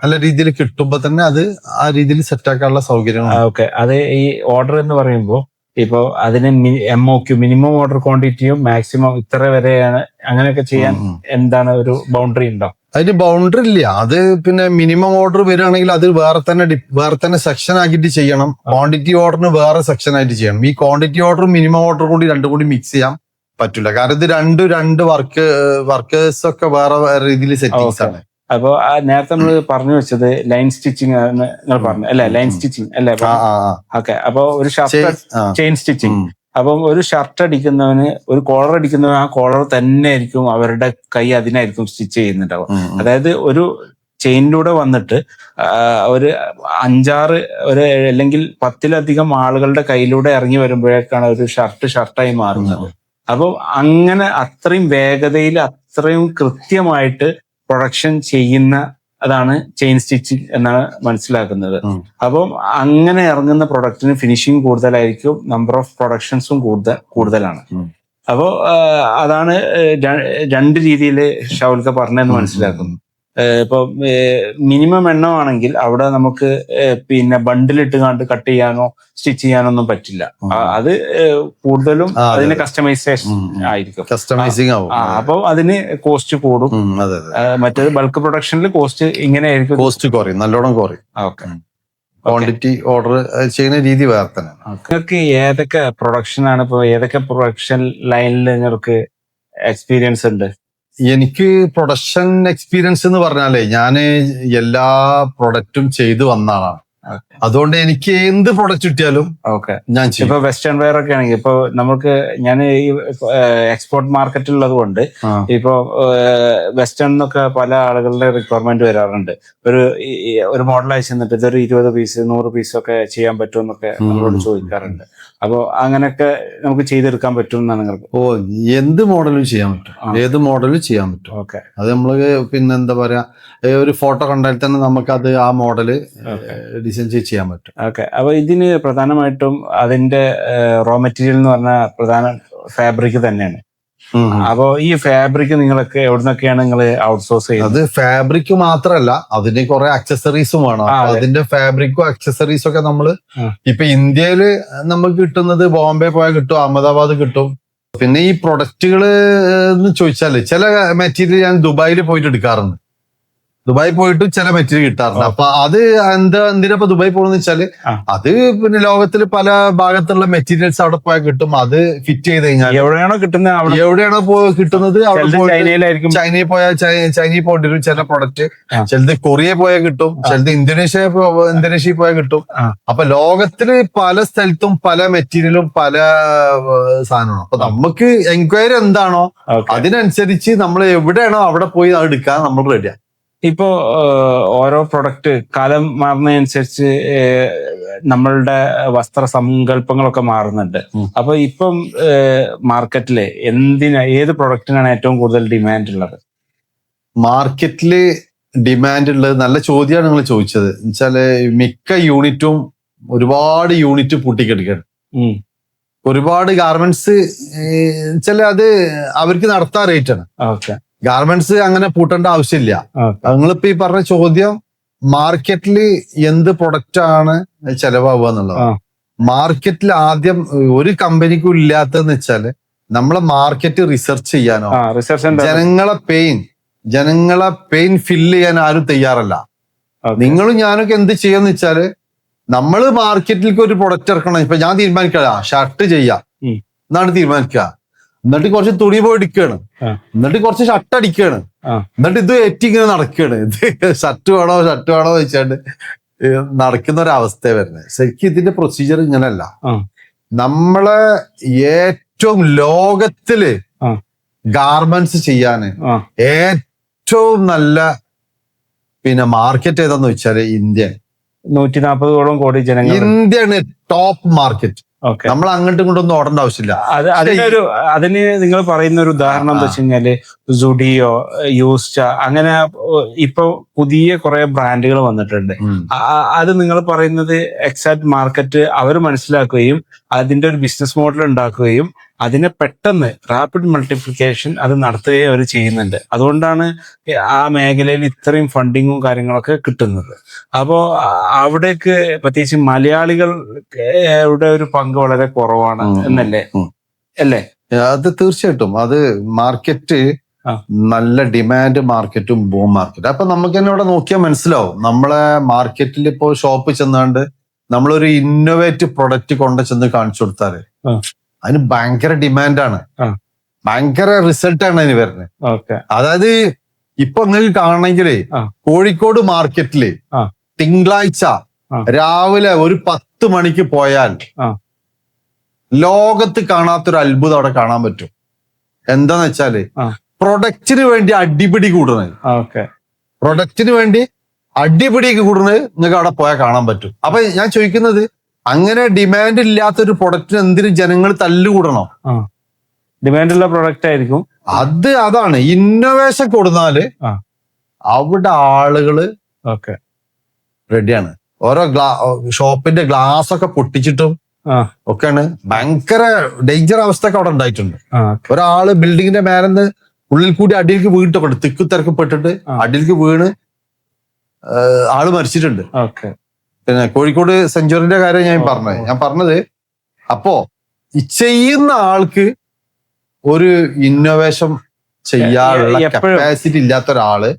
നല്ല രീതിയിൽ കിട്ടുമ്പോ തന്നെ അത് ആ രീതിയിൽ സെറ്റ് ആക്കാനുള്ള സൗകര്യം. ഓക്കെ, അത് ഈ ഓർഡർ എന്ന് പറയുമ്പോൾ ഇപ്പോ അതിന് MOQ മിനിമം ഓർഡർ ക്വാണ്ടിറ്റിയും മാക്സിമം ഇത്ര വരെയാണ്, അങ്ങനെയൊക്കെ ചെയ്യാൻ എന്താണ് ഒരു ബൗണ്ടറി ഉണ്ടോ? അതിന് ബൗണ്ടറി ഇല്ല. അത് പിന്നെ മിനിമം ഓർഡർ വരികയാണെങ്കിൽ അത് വേറെ തന്നെ സെക്ഷൻ ആക്കിയിട്ട് ചെയ്യണം. ക്വാണ്ടിറ്റി ഓർഡറിന് വേറെ സെക്ഷൻ ആയിട്ട് ചെയ്യണം. ഈ ക്വാണ്ടിറ്റി ഓർഡർ മിനിമം ഓർഡർ കൂടി രണ്ടും കൂടി മിക്സ് ചെയ്യാൻ പറ്റില്ല. കാരണം ഇത് രണ്ട് വർക്കേഴ്സ് ഒക്കെ വേറെ വേറെ രീതിയിൽ സെറ്റിങ്സ് ആണ്. അപ്പൊ നേരത്തെ നമ്മൾ പറഞ്ഞു വെച്ചത് ലൈൻ സ്റ്റിച്ചിങ് എന്ന് നിങ്ങൾ പറഞ്ഞു അല്ലെ? ലൈൻ സ്റ്റിച്ചിങ് അല്ലെ? ഓക്കെ, അപ്പൊ ഒരു ഷർട്ട് ചെയിൻ സ്റ്റിച്ചിങ്. അപ്പം ഒരു ഷർട്ട് അടിക്കുന്നവന് ഒരു കോളർ അടിക്കുന്നവന് ആ കോളർ തന്നെ ആയിരിക്കും അവരുടെ കൈ അതിനായിരിക്കും സ്റ്റിച്ച് ചെയ്യുന്നുണ്ടാവും. അതായത് ഒരു ചെയിനിലൂടെ വന്നിട്ട് ഒരു 5-6 ഒരു അല്ലെങ്കിൽ 10-ലധികം ആളുകളുടെ കയ്യിലൂടെ ഇറങ്ങി വരുമ്പോഴേക്കാണ് ഒരു ഷർട്ടായി മാറുന്നത്. അപ്പം അങ്ങനെ അത്രയും വേഗതയിൽ അത്രയും കൃത്യമായിട്ട് പ്രൊഡക്ഷൻ ചെയ്യുന്ന അതാണ് ചെയിൻ സ്റ്റിച്ചിങ് എന്നാണ് മനസ്സിലാക്കുന്നത്. അപ്പം അങ്ങനെ ഇറങ്ങുന്ന പ്രൊഡക്റ്റിന് ഫിനിഷിങ് കൂടുതലായിരിക്കും, നമ്പർ ഓഫ് പ്രൊഡക്ഷൻസും കൂടുതലാണ്. അപ്പോൾ അതാണ് രണ്ട് രീതിയിൽ ഷാവുൽക്ക പറഞ്ഞതെന്ന് മനസ്സിലാക്കുന്നു. ഇപ്പൊ മിനിമം എണ്ണമാണെങ്കിൽ അവിടെ നമുക്ക് പിന്നെ ബണ്ടിലിട്ട് കണ്ട് കട്ട് ചെയ്യാനോ സ്റ്റിച്ച് ചെയ്യാനോ ഒന്നും പറ്റില്ല. അത് കൂടുതലും അതിന് കസ്റ്റമൈസേഷൻ ആയിരിക്കും, കസ്റ്റമൈസിങ് ആവും. അപ്പൊ അതിന് കോസ്റ്റ് കൂടും. മറ്റേത് ബൾക്ക് പ്രൊഡക്ഷനിൽ കോസ്റ്റ് ഇങ്ങനെ ആയിരിക്കും, കോസ്റ്റ് കുറയും, നല്ലോണം കുറയും. ഓക്കെ, ക്വാണ്ടിറ്റി ഓർഡർ ചെയ്യുന്ന രീതി വേറെ തന്നെ. നിങ്ങൾക്ക് ഏതൊക്കെ പ്രൊഡക്ഷനാണ് ഇപ്പൊ, ഏതൊക്കെ പ്രൊഡക്ഷൻ ലൈനിൽ നിങ്ങൾക്ക് എക്സ്പീരിയൻസ് ഉണ്ട്? എനിക്ക് പ്രൊഡക്ഷൻ എക്സ്പീരിയൻസ് എന്ന് പറഞ്ഞാലേ ഞാന് എല്ലാ പ്രൊഡക്റ്റും ചെയ്തു വന്ന ആളാണ്. അതുകൊണ്ട് എനിക്ക് എന്ത് പ്രൊഡക്റ്റ് കിട്ടിയാലും ഞാൻ ചെയ്യും. ഇപ്പൊ വെസ്റ്റേൺ വെയർ ഒക്കെ ആണെങ്കിൽ ഇപ്പൊ നമുക്ക് ഞാൻ ഈ എക്സ്പോർട്ട് മാർക്കറ്റ് ഉള്ളത് കൊണ്ട് ഇപ്പൊ വെസ്റ്റേണിന്നൊക്കെ പല ആളുകളുടെ റിക്വയർമെന്റ് വരാറുണ്ട്. ഒരു മോഡൽ അയച്ചു തന്നിട്ട് ഇതൊരു 20 പീസ് 100 പീസൊക്കെ ചെയ്യാൻ പറ്റുമെന്നൊക്കെ നമ്മളോട് ചോദിക്കാറുണ്ട്. അപ്പൊ അങ്ങനെയൊക്കെ നമുക്ക് ചെയ്തെടുക്കാൻ പറ്റും എന്നാണ് നിങ്ങൾക്ക്? എന്ത് മോഡലും ചെയ്യാൻ പറ്റും, ഏത് മോഡലും ചെയ്യാൻ പറ്റും. ഓക്കെ, അത് നമ്മള് പിന്നെ എന്താ പറയാ, ഒരു ഫോട്ടോ കണ്ടാൽ തന്നെ നമുക്കത് ആ മോഡല് ഡിസൈൻ ചെയ്യാൻ പറ്റും. ഓക്കെ, അപ്പൊ ഇതിന് പ്രധാനമായിട്ടും അതിന്റെ റോ മെറ്റീരിയൽ എന്ന് പറഞ്ഞാൽ പ്രധാന ഫാബ്രിക് തന്നെയാണ്. അപ്പൊ ഈ ഫാബ്രിക് നിങ്ങളൊക്കെ എവിടുന്നൊക്കെയാണ് നിങ്ങൾ ഔട്ട്സോഴ്സ് ചെയ്യുന്നത്? അത് ഫാബ്രിക് മാത്രല്ല, അതിന് കുറെ അക്സസറീസും വേണം. അതിന്റെ ഫാബ്രിക്കും അക്സസറീസും ഒക്കെ നമ്മള് ഇപ്പൊ ഇന്ത്യയില് നമുക്ക് കിട്ടുന്നത് ബോംബെ പോയാൽ കിട്ടും, അഹമ്മദാബാദ് കിട്ടും. പിന്നെ ഈ പ്രൊഡക്റ്റുകള് എന്ന് ചോദിച്ചാല് ചില മെറ്റീരിയൽ ഞാൻ ദുബായിൽ പോയിട്ട് എടുക്കാറുണ്ട്. ദുബായി പോയിട്ട് ചില മെറ്റീരിയൽ കിട്ടാറുണ്ട്. അപ്പൊ അത് എന്തിനാ ദുബായി പോകുന്ന വെച്ചാല് അത് പിന്നെ ലോകത്തിൽ പല ഭാഗത്തുള്ള മെറ്റീരിയൽസ് അവിടെ പോയാൽ കിട്ടും. അത് ഫിറ്റ് ചെയ്ത് കഴിഞ്ഞാൽ എവിടെയാണോ കിട്ടുന്നത് കിട്ടുന്നത് ചൈനയിൽ പോയാൽ ചൈനയിൽ പോയിട്ട് വരും ചില പ്രൊഡക്റ്റ്. ചിലത് കൊറിയ പോയാൽ കിട്ടും, ചിലത് ഇന്തോനേഷ്യയിൽ പോയാൽ കിട്ടും. അപ്പൊ ലോകത്തില് പല സ്ഥലത്തും പല മെറ്റീരിയലും പല സാധനമാണ്. അപ്പൊ നമുക്ക് എൻക്വയറി എന്താണോ അതിനനുസരിച്ച് നമ്മൾ എവിടെയാണോ അവിടെ പോയി അത് എടുക്കാൻ നമ്മൾ റെഡിയാണ്. ഇപ്പോ ഓരോ പ്രൊഡക്റ്റ് കാലം മാറുന്നതനുസരിച്ച് നമ്മളുടെ വസ്ത്ര സങ്കല്പങ്ങളൊക്കെ മാറുന്നുണ്ട്. അപ്പൊ ഇപ്പം മാർക്കറ്റില് ഏത് പ്രൊഡക്റ്റിനാണ് ഏറ്റവും കൂടുതൽ ഡിമാൻഡ് ഉള്ളത്? മാർക്കറ്റില് ഡിമാൻഡ് ഉള്ളത് നല്ല ചോദ്യമാണ് നിങ്ങൾ ചോദിച്ചത്. എന്നുവെച്ചാല് മിക്ക യൂണിറ്റും ഒരുപാട് യൂണിറ്റ് പൂട്ടിക്കെടുക്കുകയാണ്. ഒരുപാട് ഗാർമെന്റ്സ് വെച്ചാല് അത് അവർക്ക് നടത്താൻ റേറ്റ് ആണ്. ഗാർമെന്റ്സ് അങ്ങനെ പൂട്ടേണ്ട ആവശ്യമില്ല. നിങ്ങളിപ്പോ ഈ പറഞ്ഞ ചോദ്യം മാർക്കറ്റിൽ എന്ത് പ്രൊഡക്റ്റ് ആണ് ചെലവാകുക എന്നുള്ളത്. മാർക്കറ്റിൽ ആദ്യം ഒരു കമ്പനിക്കും ഇല്ലാത്തതെന്ന് വെച്ചാല് നമ്മളെ മാർക്കറ്റ് റിസർച്ച് ചെയ്യാനോ ജനങ്ങളെ പെയിൻ ഫില്ല് ചെയ്യാൻ ആരും തയ്യാറല്ല. നിങ്ങളും ഞാനൊക്കെ എന്ത് ചെയ്യാന്ന് വെച്ചാല് നമ്മള് മാർക്കറ്റിലേക്ക് ഒരു പ്രൊഡക്റ്റ് ഇറക്കണം. ഇപ്പൊ ഞാൻ തീരുമാനിക്കുക ഷർട്ട് ചെയ്യാം എന്നാണ് തീരുമാനിക്കുക. എന്നിട്ട് കുറച്ച് തുണി പോയി എടുക്കുകയാണ്, എന്നിട്ട് കുറച്ച് ഷർട്ട് അടിക്കുകയാണ്, എന്നിട്ട് ഇത് ഇങ്ങനെ നടക്കുകയാണ്. ഇത് ഷർട്ട് വേണോ വെച്ചാണ്ട് നടക്കുന്ന ഒരവസ്ഥ വരുന്നത്. ശരിക്കും ഇതിന്റെ പ്രൊസീജിയർ ഇങ്ങനെയല്ല. നമ്മളെ ഏറ്റവും ലോകത്തില് ഗാർമെന്റ്സ് ചെയ്യാന് ഏറ്റവും നല്ല മാർക്കറ്റ് ഏതാന്ന് വെച്ചാല് ഇന്ത്യ. 140 കോടി ജനങ്ങൾ. ഇന്ത്യയാണ് ടോപ്പ് മാർക്കറ്റ്. നമ്മൾ അങ്ങോട്ടും ഇങ്ങോട്ടൊന്നും ഓടേണ്ട ആവശ്യമില്ല. അതിന് നിങ്ങൾ പറയുന്ന ഒരു ഉദാഹരണം എന്താ വെച്ച് കഴിഞ്ഞാല് സുഡിയോ, യൂസ്റ്റ, അങ്ങനെ ഇപ്പൊ പുതിയ കുറെ ബ്രാൻഡുകൾ വന്നിട്ടുണ്ട്. അത് നിങ്ങൾ പറയുന്നത് എക്സാക്ട് മാർക്കറ്റ് അവർ മനസ്സിലാക്കുകയും അതിന്റെ ഒരു ബിസിനസ് മോഡൽ ഉണ്ടാക്കുകയും അതിനെ പെട്ടെന്ന് റാപ്പിഡ് മൾട്ടിപ്ലിക്കേഷൻ അത് നടത്തുകയും അവർ ചെയ്യുന്നുണ്ട്. അതുകൊണ്ടാണ് ആ മേഖലയിൽ ഇത്രയും ഫണ്ടിങ്ങും കാര്യങ്ങളൊക്കെ കിട്ടുന്നത്. അപ്പോൾ അവിടേക്ക് പ്രത്യേകിച്ച് മലയാളികളുടെ ഒരു പങ്ക് വളരെ കുറവാണ് എന്നല്ലേ അല്ലേ? അത് തീർച്ചയായിട്ടും. അത് മാർക്കറ്റ് നല്ല ഡിമാൻഡ് മാർക്കറ്റും ബൂം മാർക്കറ്റ്. അപ്പൊ നമുക്ക് തന്നെ ഇവിടെ നോക്കിയാൽ മനസ്സിലാവും. നമ്മളെ മാർക്കറ്റിൽ ഇപ്പോ ഷോപ്പ് ചെന്നാണ്ട് നമ്മളൊരു ഇന്നോവേറ്റീവ് പ്രൊഡക്റ്റ് കൊണ്ട ചെന്ന് കാണിച്ചു കൊടുത്താല് അതിന് ഭയങ്കര ഡിമാൻഡാണ്, ഭയങ്കര റിസൾട്ടാണ് അതിന് വരുന്നത്. അതായത് ഇപ്പൊ നിങ്ങൾക്ക് കാണണമെങ്കിലേ കോഴിക്കോട് മാർക്കറ്റില് തിങ്കളാഴ്ച രാവിലെ ഒരു 10 മണിക്ക് പോയാൽ ലോകത്ത് കാണാത്തൊരു അത്ഭുതം അവിടെ കാണാൻ പറ്റും. എന്താന്ന് വെച്ചാല് പ്രൊഡക്റ്റിന് വേണ്ടി അടിപിടി കൂടുന്നത്, പ്രൊഡക്റ്റിന് വേണ്ടി അടിപിടിയൊക്കെ കൂടുന്നത് നിങ്ങൾക്ക് അവിടെ പോയാൽ കാണാൻ പറ്റും. അപ്പൊ ഞാൻ ചോദിക്കുന്നത്, അങ്ങനെ ഡിമാൻഡ് ഇല്ലാത്തൊരു പ്രൊഡക്റ്റിന് എന്തിനു ജനങ്ങൾ തല്ലുകൂടണം? ഡിമാൻഡുള്ള പ്രൊഡക്റ്റ് ആയിരിക്കും അതാണ് ഇന്നോവേഷൻ കൊടുത്താല് അവിടെ ആളുകള് റെഡിയാണ്. ഓരോ ഷോപ്പിന്റെ ഗ്ലാസ് ഒക്കെ പൊട്ടിച്ചിട്ടും ഒക്കെയാണ്. ഭയങ്കര ഡേഞ്ചർ അവസ്ഥ ഒക്കെ അവിടെ ഉണ്ടായിട്ടുണ്ട്. ഒരാള് ബിൽഡിങ്ങിന്റെ മേലെന്ന് ഉള്ളിൽ കൂടി അടിയിലേക്ക് വീണിട്ടൊക്കെ തിക്കു തിരക്കപ്പെട്ടിട്ട് അടിയിലേക്ക് വീണ് ആള് മരിച്ചിട്ടുണ്ട്. പിന്നെ കോഴിക്കോട് സെഞ്ചുറിന്റെ കാര്യം ഞാൻ പറഞ്ഞത് അപ്പോ ഈ ചെയ്യുന്ന ആൾക്ക് ഒരു ഇന്നോവേഷൻ ചെയ്യാനുള്ള കപ്പാസിറ്റി ഇല്ലാത്ത ഒരാള്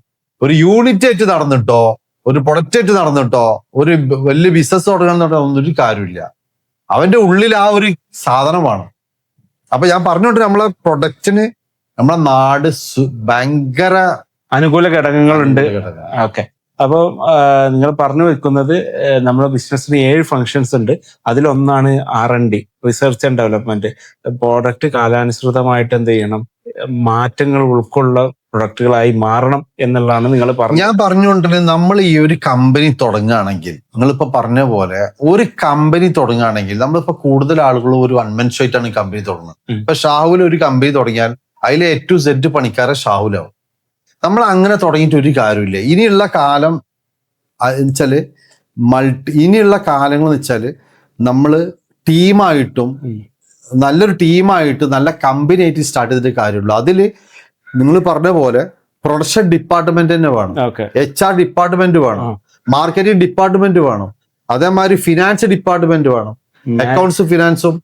ഒരു യൂണിറ്റ് ആയിട്ട് നടന്നിട്ടോ ഒരു പ്രൊഡക്റ്റ് ആയിട്ട് നടന്നിട്ടോ ഒരു വലിയ ബിസിനസ് തുടങ്ങണമെന്നോ ഒന്നൊരു കാര്യമില്ല. അവന്റെ ഉള്ളിൽ ആ ഒരു സാധനമാണ്. അപ്പൊ ഞാൻ പറഞ്ഞോണ്ട് നമ്മളെ പ്രൊഡക്റ്റിന് നമ്മളെ നാട് ഭയങ്കര അനുകൂല ഘടകങ്ങളുണ്ട്. ഓക്കെ. അപ്പോൾ നിങ്ങൾ പറഞ്ഞു വെക്കുന്നത് നമ്മുടെ ബിസിനസ്സിന് 7 ഫങ്ഷൻസ് ഉണ്ട്. അതിലൊന്നാണ് R&D, research and development. Product കാലാനുസൃതമായിട്ട് എന്ത് ചെയ്യണം, മാറ്റങ്ങൾ ഉൾക്കൊള്ള പ്രൊഡക്റ്റുകളായി മാറണം എന്നുള്ളതാണ് നിങ്ങൾ പറഞ്ഞത്. ഞാൻ പറഞ്ഞുകൊണ്ടിരുന്നത്, നമ്മൾ ഈ ഒരു കമ്പനി തുടങ്ങുകയാണെങ്കിൽ, നിങ്ങളിപ്പോ പറഞ്ഞ പോലെ ഒരു കമ്പനി തുടങ്ങുകയാണെങ്കിൽ നമ്മളിപ്പോ കൂടുതൽ ആളുകൾ ഒരു അൺമെൻഷനായിട്ടാണ് കമ്പനി തുടങ്ങുന്നത്. ഇപ്പൊ ഷാഹുൽ ഒരു കമ്പനി തുടങ്ങിയാൽ അതിലെ A to Z പണിക്കാരെ ഷാഹുലാവും. നമ്മൾ അങ്ങനെ തുടങ്ങിയിട്ട് ഒരു കാര്യമില്ല. ഇനിയുള്ള കാലം വെച്ചാല് ഇനിയുള്ള കാലങ്ങൾ എന്ന് വെച്ചാല് നമ്മള് ടീമായിട്ടും നല്ലൊരു ടീമായിട്ട് നല്ല കമ്പനി ആയിട്ട് സ്റ്റാർട്ട് ചെയ്തിട്ട് കാര്യമുള്ളൂ. അതില് നിങ്ങൾ പറഞ്ഞ പോലെ പ്രൊഡക്ഷൻ ഡിപ്പാർട്ട്മെന്റ് തന്നെ വേണം, HR ഡിപ്പാർട്ട്മെന്റ് വേണം, മാർക്കറ്റിംഗ് ഡിപ്പാർട്ട്മെന്റ് വേണം, അതേമാതിരി ഫിനാൻസ് ഡിപ്പാർട്ട്മെന്റ് വേണം, അക്കൗണ്ട്സും ഫിനാൻസും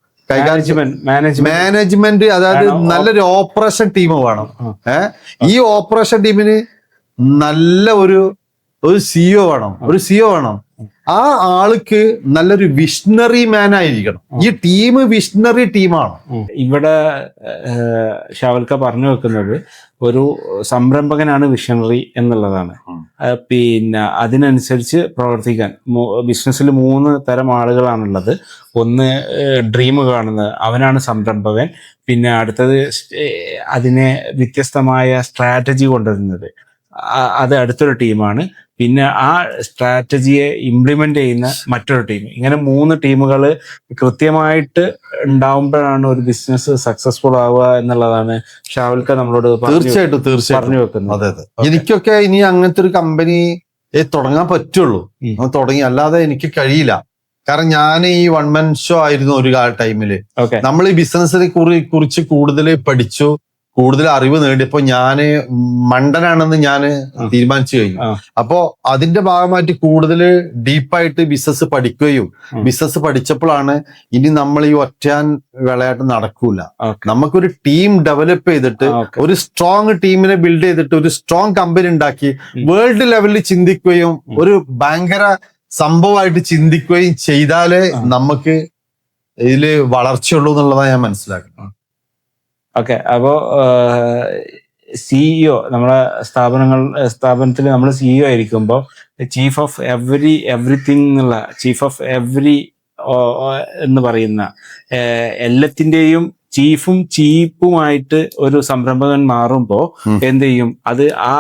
മാനേജ്മെന്റ്, അതായത് നല്ലൊരു ഓപ്പറേഷൻ ടീം വേണം. ഈ ഓപ്പറേഷൻ ടീമിന് നല്ല ഒരു CEO വേണം, ഒരു CEO വേണം. ആ ആൾക്ക് നല്ലൊരു വിഷണറി മാൻ ആയിരിക്കണം. ഈ ടീം വിഷണറി ടീമാണ്. ഇവിടെ ഷാവൽക്ക പറഞ്ഞു വെക്കുന്നത് ഒരു സംരംഭകനാണ് വിഷണറി എന്നുള്ളതാണ്. പിന്നെ അതിനനുസരിച്ച് പ്രവർത്തിക്കാൻ ബിസിനസ്സിൽ 3 തരം ആളുകളാണുള്ളത്. ഒന്ന് ഡ്രീം കാണുന്നത്, അവനാണ് സംരംഭകൻ. പിന്നെ അടുത്തത് അതിനെ വ്യത്യസ്തമായ സ്ട്രാറ്റജി കൊണ്ടുവരുന്നത്, അത് അടുത്തൊരു ടീമാണ്. പിന്നെ ആ സ്ട്രാറ്റജിയെ ഇംപ്ലിമെന്റ് ചെയ്യുന്ന മറ്റൊരു ടീം, ഇങ്ങനെ 3 ടീമുകൾ കൃത്യമായിട്ട് ഉണ്ടാവുമ്പോഴാണ് ഒരു ബിസിനസ് സക്സസ്ഫുൾ ആവുക എന്നുള്ളതാണ് ഷാവുൽക്ക നമ്മളോട് തീർച്ചയായിട്ടും പറഞ്ഞു വെക്കുന്നത്. അതെ അതെ. എനിക്കൊക്കെ ഇനി അങ്ങനത്തെ ഒരു കമ്പനി തുടങ്ങാൻ പറ്റുള്ളൂ, തുടങ്ങി, അല്ലാതെ എനിക്ക് കഴിയില്ല. കാരണം ഞാൻ ഈ 1 man ഷോ ആയിരുന്നു ഒരു ടൈമില്. നമ്മൾ ഈ ബിസിനസിനെ കുറിച്ച് കൂടുതൽ പഠിച്ചു, കൂടുതൽ അറിവ് നേടിയപ്പോ ഞാന് മണ്ടനാണെന്ന് ഞാൻ തീരുമാനിച്ചു കഴിഞ്ഞു. അപ്പോ അതിന്റെ ഭാഗമായിട്ട് കൂടുതൽ ഡീപ്പായിട്ട് ബിസിനസ് പഠിക്കുകയും ബിസിനസ് പഠിച്ചപ്പോഴാണ് ഇനി നമ്മൾ ഈ ഒറ്റയാൻ വിളയാട്ട് നടക്കൂല. നമുക്കൊരു ടീം ഡെവലപ്പ് ചെയ്തിട്ട് ഒരു സ്ട്രോങ് ടീമിനെ ബിൽഡ് ചെയ്തിട്ട് ഒരു സ്ട്രോങ് കമ്പനി ഉണ്ടാക്കി വേൾഡ് ലെവലിൽ ചിന്തിക്കുകയും ഒരു ഭയങ്കര സംഭവമായിട്ട് ചിന്തിക്കുകയും ചെയ്താലേ നമുക്ക് ഇതില് വളർച്ചയുള്ളൂ എന്നുള്ളതാണ് ഞാൻ മനസ്സിലാക്കുന്നത്. ഓക്കെ. അപ്പോ സിഇഒ, നമ്മളെ സ്ഥാപനത്തിൽ നമ്മൾ സിഇഒ ആയിരിക്കുമ്പോൾ ചീഫ് ഓഫ് എവറിത്തിങ് എന്നുള്ള, ചീഫ് ഓഫ് എവറി എന്ന് പറയുന്ന എല്ലാത്തിന്റെയും ചീഫുമായിട്ട് ഒരു സംരംഭകൻ മാറുമ്പോൾ എന്ത് ചെയ്യും, അത് ആ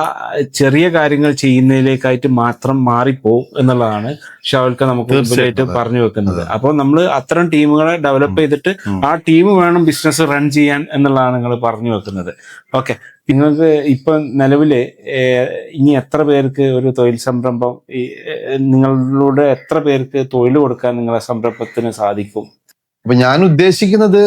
ചെറിയ കാര്യങ്ങൾ ചെയ്യുന്നതിലേക്കായിട്ട് മാത്രം മാറിപ്പോവും എന്നുള്ളതാണ് ഷാവുൽക്ക നമുക്ക് മുമ്പിലായിട്ട് പറഞ്ഞു വെക്കുന്നത്. അപ്പോൾ നമ്മൾ അത്തരം ടീമുകളെ ഡെവലപ്പ് ചെയ്തിട്ട് ആ ടീം വേണം ബിസിനസ് റൺ ചെയ്യാൻ എന്നുള്ളതാണ് നിങ്ങൾ പറഞ്ഞു വെക്കുന്നത്. ഓക്കെ. നിങ്ങൾക്ക് ഇപ്പൊ നിലവില് ഇനി എത്ര പേർക്ക് ഒരു തൊഴിൽ സംരംഭം, നിങ്ങളിലൂടെ എത്ര പേർക്ക് തൊഴിൽ കൊടുക്കാൻ നിങ്ങളെ സംരംഭത്തിന് സാധിക്കും? അപ്പൊ ഞാൻ ഉദ്ദേശിക്കുന്നത്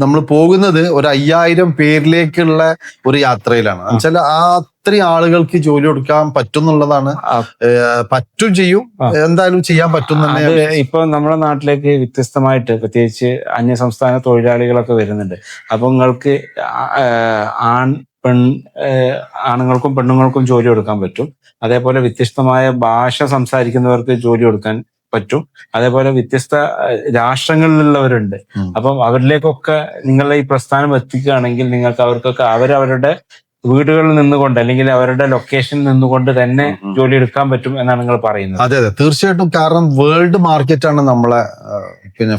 നമ്മൾ പോകുന്നത് ഒരു 5000 പേരിലേക്കുള്ള ഒരു യാത്രയിലാണ്. എന്നുവെച്ചാൽ അത്രയും ആളുകൾക്ക് ജോലി കൊടുക്കാൻ പറ്റും എന്നുള്ളതാണ്. പറ്റും ചെയ്യും, എന്തായാലും ചെയ്യാൻ പറ്റും തന്നെ. ഇപ്പൊ നമ്മുടെ നാട്ടിലേക്ക് വ്യത്യസ്തമായിട്ട് പ്രത്യേകിച്ച് അന്യസംസ്ഥാന തൊഴിലാളികളൊക്കെ വരുന്നുണ്ട്. അപ്പൊ നിങ്ങൾക്ക് ആണുങ്ങൾക്കും പെണ്ണുങ്ങൾക്കും ജോലി കൊടുക്കാൻ പറ്റും. അതേപോലെ വ്യത്യസ്തമായ ഭാഷ സംസാരിക്കുന്നവർക്ക് ജോലി കൊടുക്കാൻ പറ്റും. അതേപോലെ വ്യത്യസ്ത രാഷ്ട്രങ്ങളിലുള്ളവരുണ്ട്. അപ്പം അവരിലേക്കൊക്കെ നിങ്ങളുടെ ഈ പ്രസ്ഥാനം എത്തിക്കുകയാണെങ്കിൽ നിങ്ങൾക്ക് അവർക്കൊക്കെ അവരവരുടെ വീടുകളിൽ നിന്നുകൊണ്ട് അല്ലെങ്കിൽ അവരുടെ ലൊക്കേഷനിൽ നിന്നുകൊണ്ട് തന്നെ ജോലി എടുക്കാൻ പറ്റും എന്നാണ് നിങ്ങൾ പറയുന്നത്. അതെ അതെ, തീർച്ചയായിട്ടും. കാരണം വേൾഡ് മാർക്കറ്റാണ് നമ്മളെ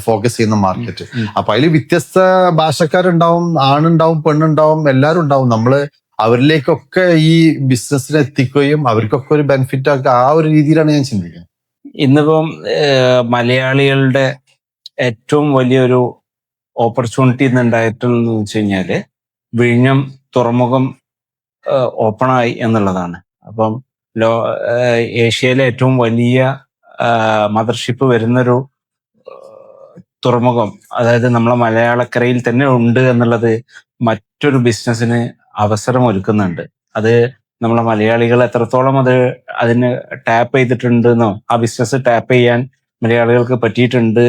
ഫോക്കസ് ചെയ്യുന്ന മാർക്കറ്റ്. അപ്പൊ അതിൽ വ്യത്യസ്ത ഭാഷക്കാരുണ്ടാവും, ആണുണ്ടാവും, പെണ്ണുണ്ടാവും, എല്ലാവരും ഉണ്ടാവും. നമ്മള് അവരിലേക്കൊക്കെ ഈ ബിസിനസ്സിനെ എത്തിക്കുകയും അവർക്കൊക്കെ ഒരു ബെനിഫിറ്റ് ആക്കുക, ആ ഒരു രീതിയിലാണ് ഞാൻ ചിന്തിക്കുന്നത്. ഇന്നിപ്പം മലയാളികളുടെ ഏറ്റവും വലിയൊരു ഓപ്പർച്യൂണിറ്റി ഉണ്ടായിട്ടുള്ളതെന്ന് വെച്ച് കഴിഞ്ഞാല് വിഴിഞ്ഞം തുറമുഖം ഓപ്പണായി എന്നുള്ളതാണ്. അപ്പം ഏഷ്യയിലെ ഏറ്റവും വലിയ മദർഷിപ്പ് വരുന്നൊരു തുറമുഖം, അതായത് നമ്മളെ മലയാളക്കരയിൽ തന്നെ ഉണ്ട് എന്നുള്ളത് മറ്റൊരു ബിസിനസ്സിന് അവസരം ഒരുക്കുന്നുണ്ട്. അത് നമ്മളെ മലയാളികൾ എത്രത്തോളം അതിന് ടാപ്പ് ചെയ്തിട്ടുണ്ടെന്നോ, ആ ബിസിനസ് ടാപ്പ് ചെയ്യാൻ മലയാളികൾക്ക് പറ്റിയിട്ടുണ്ട്,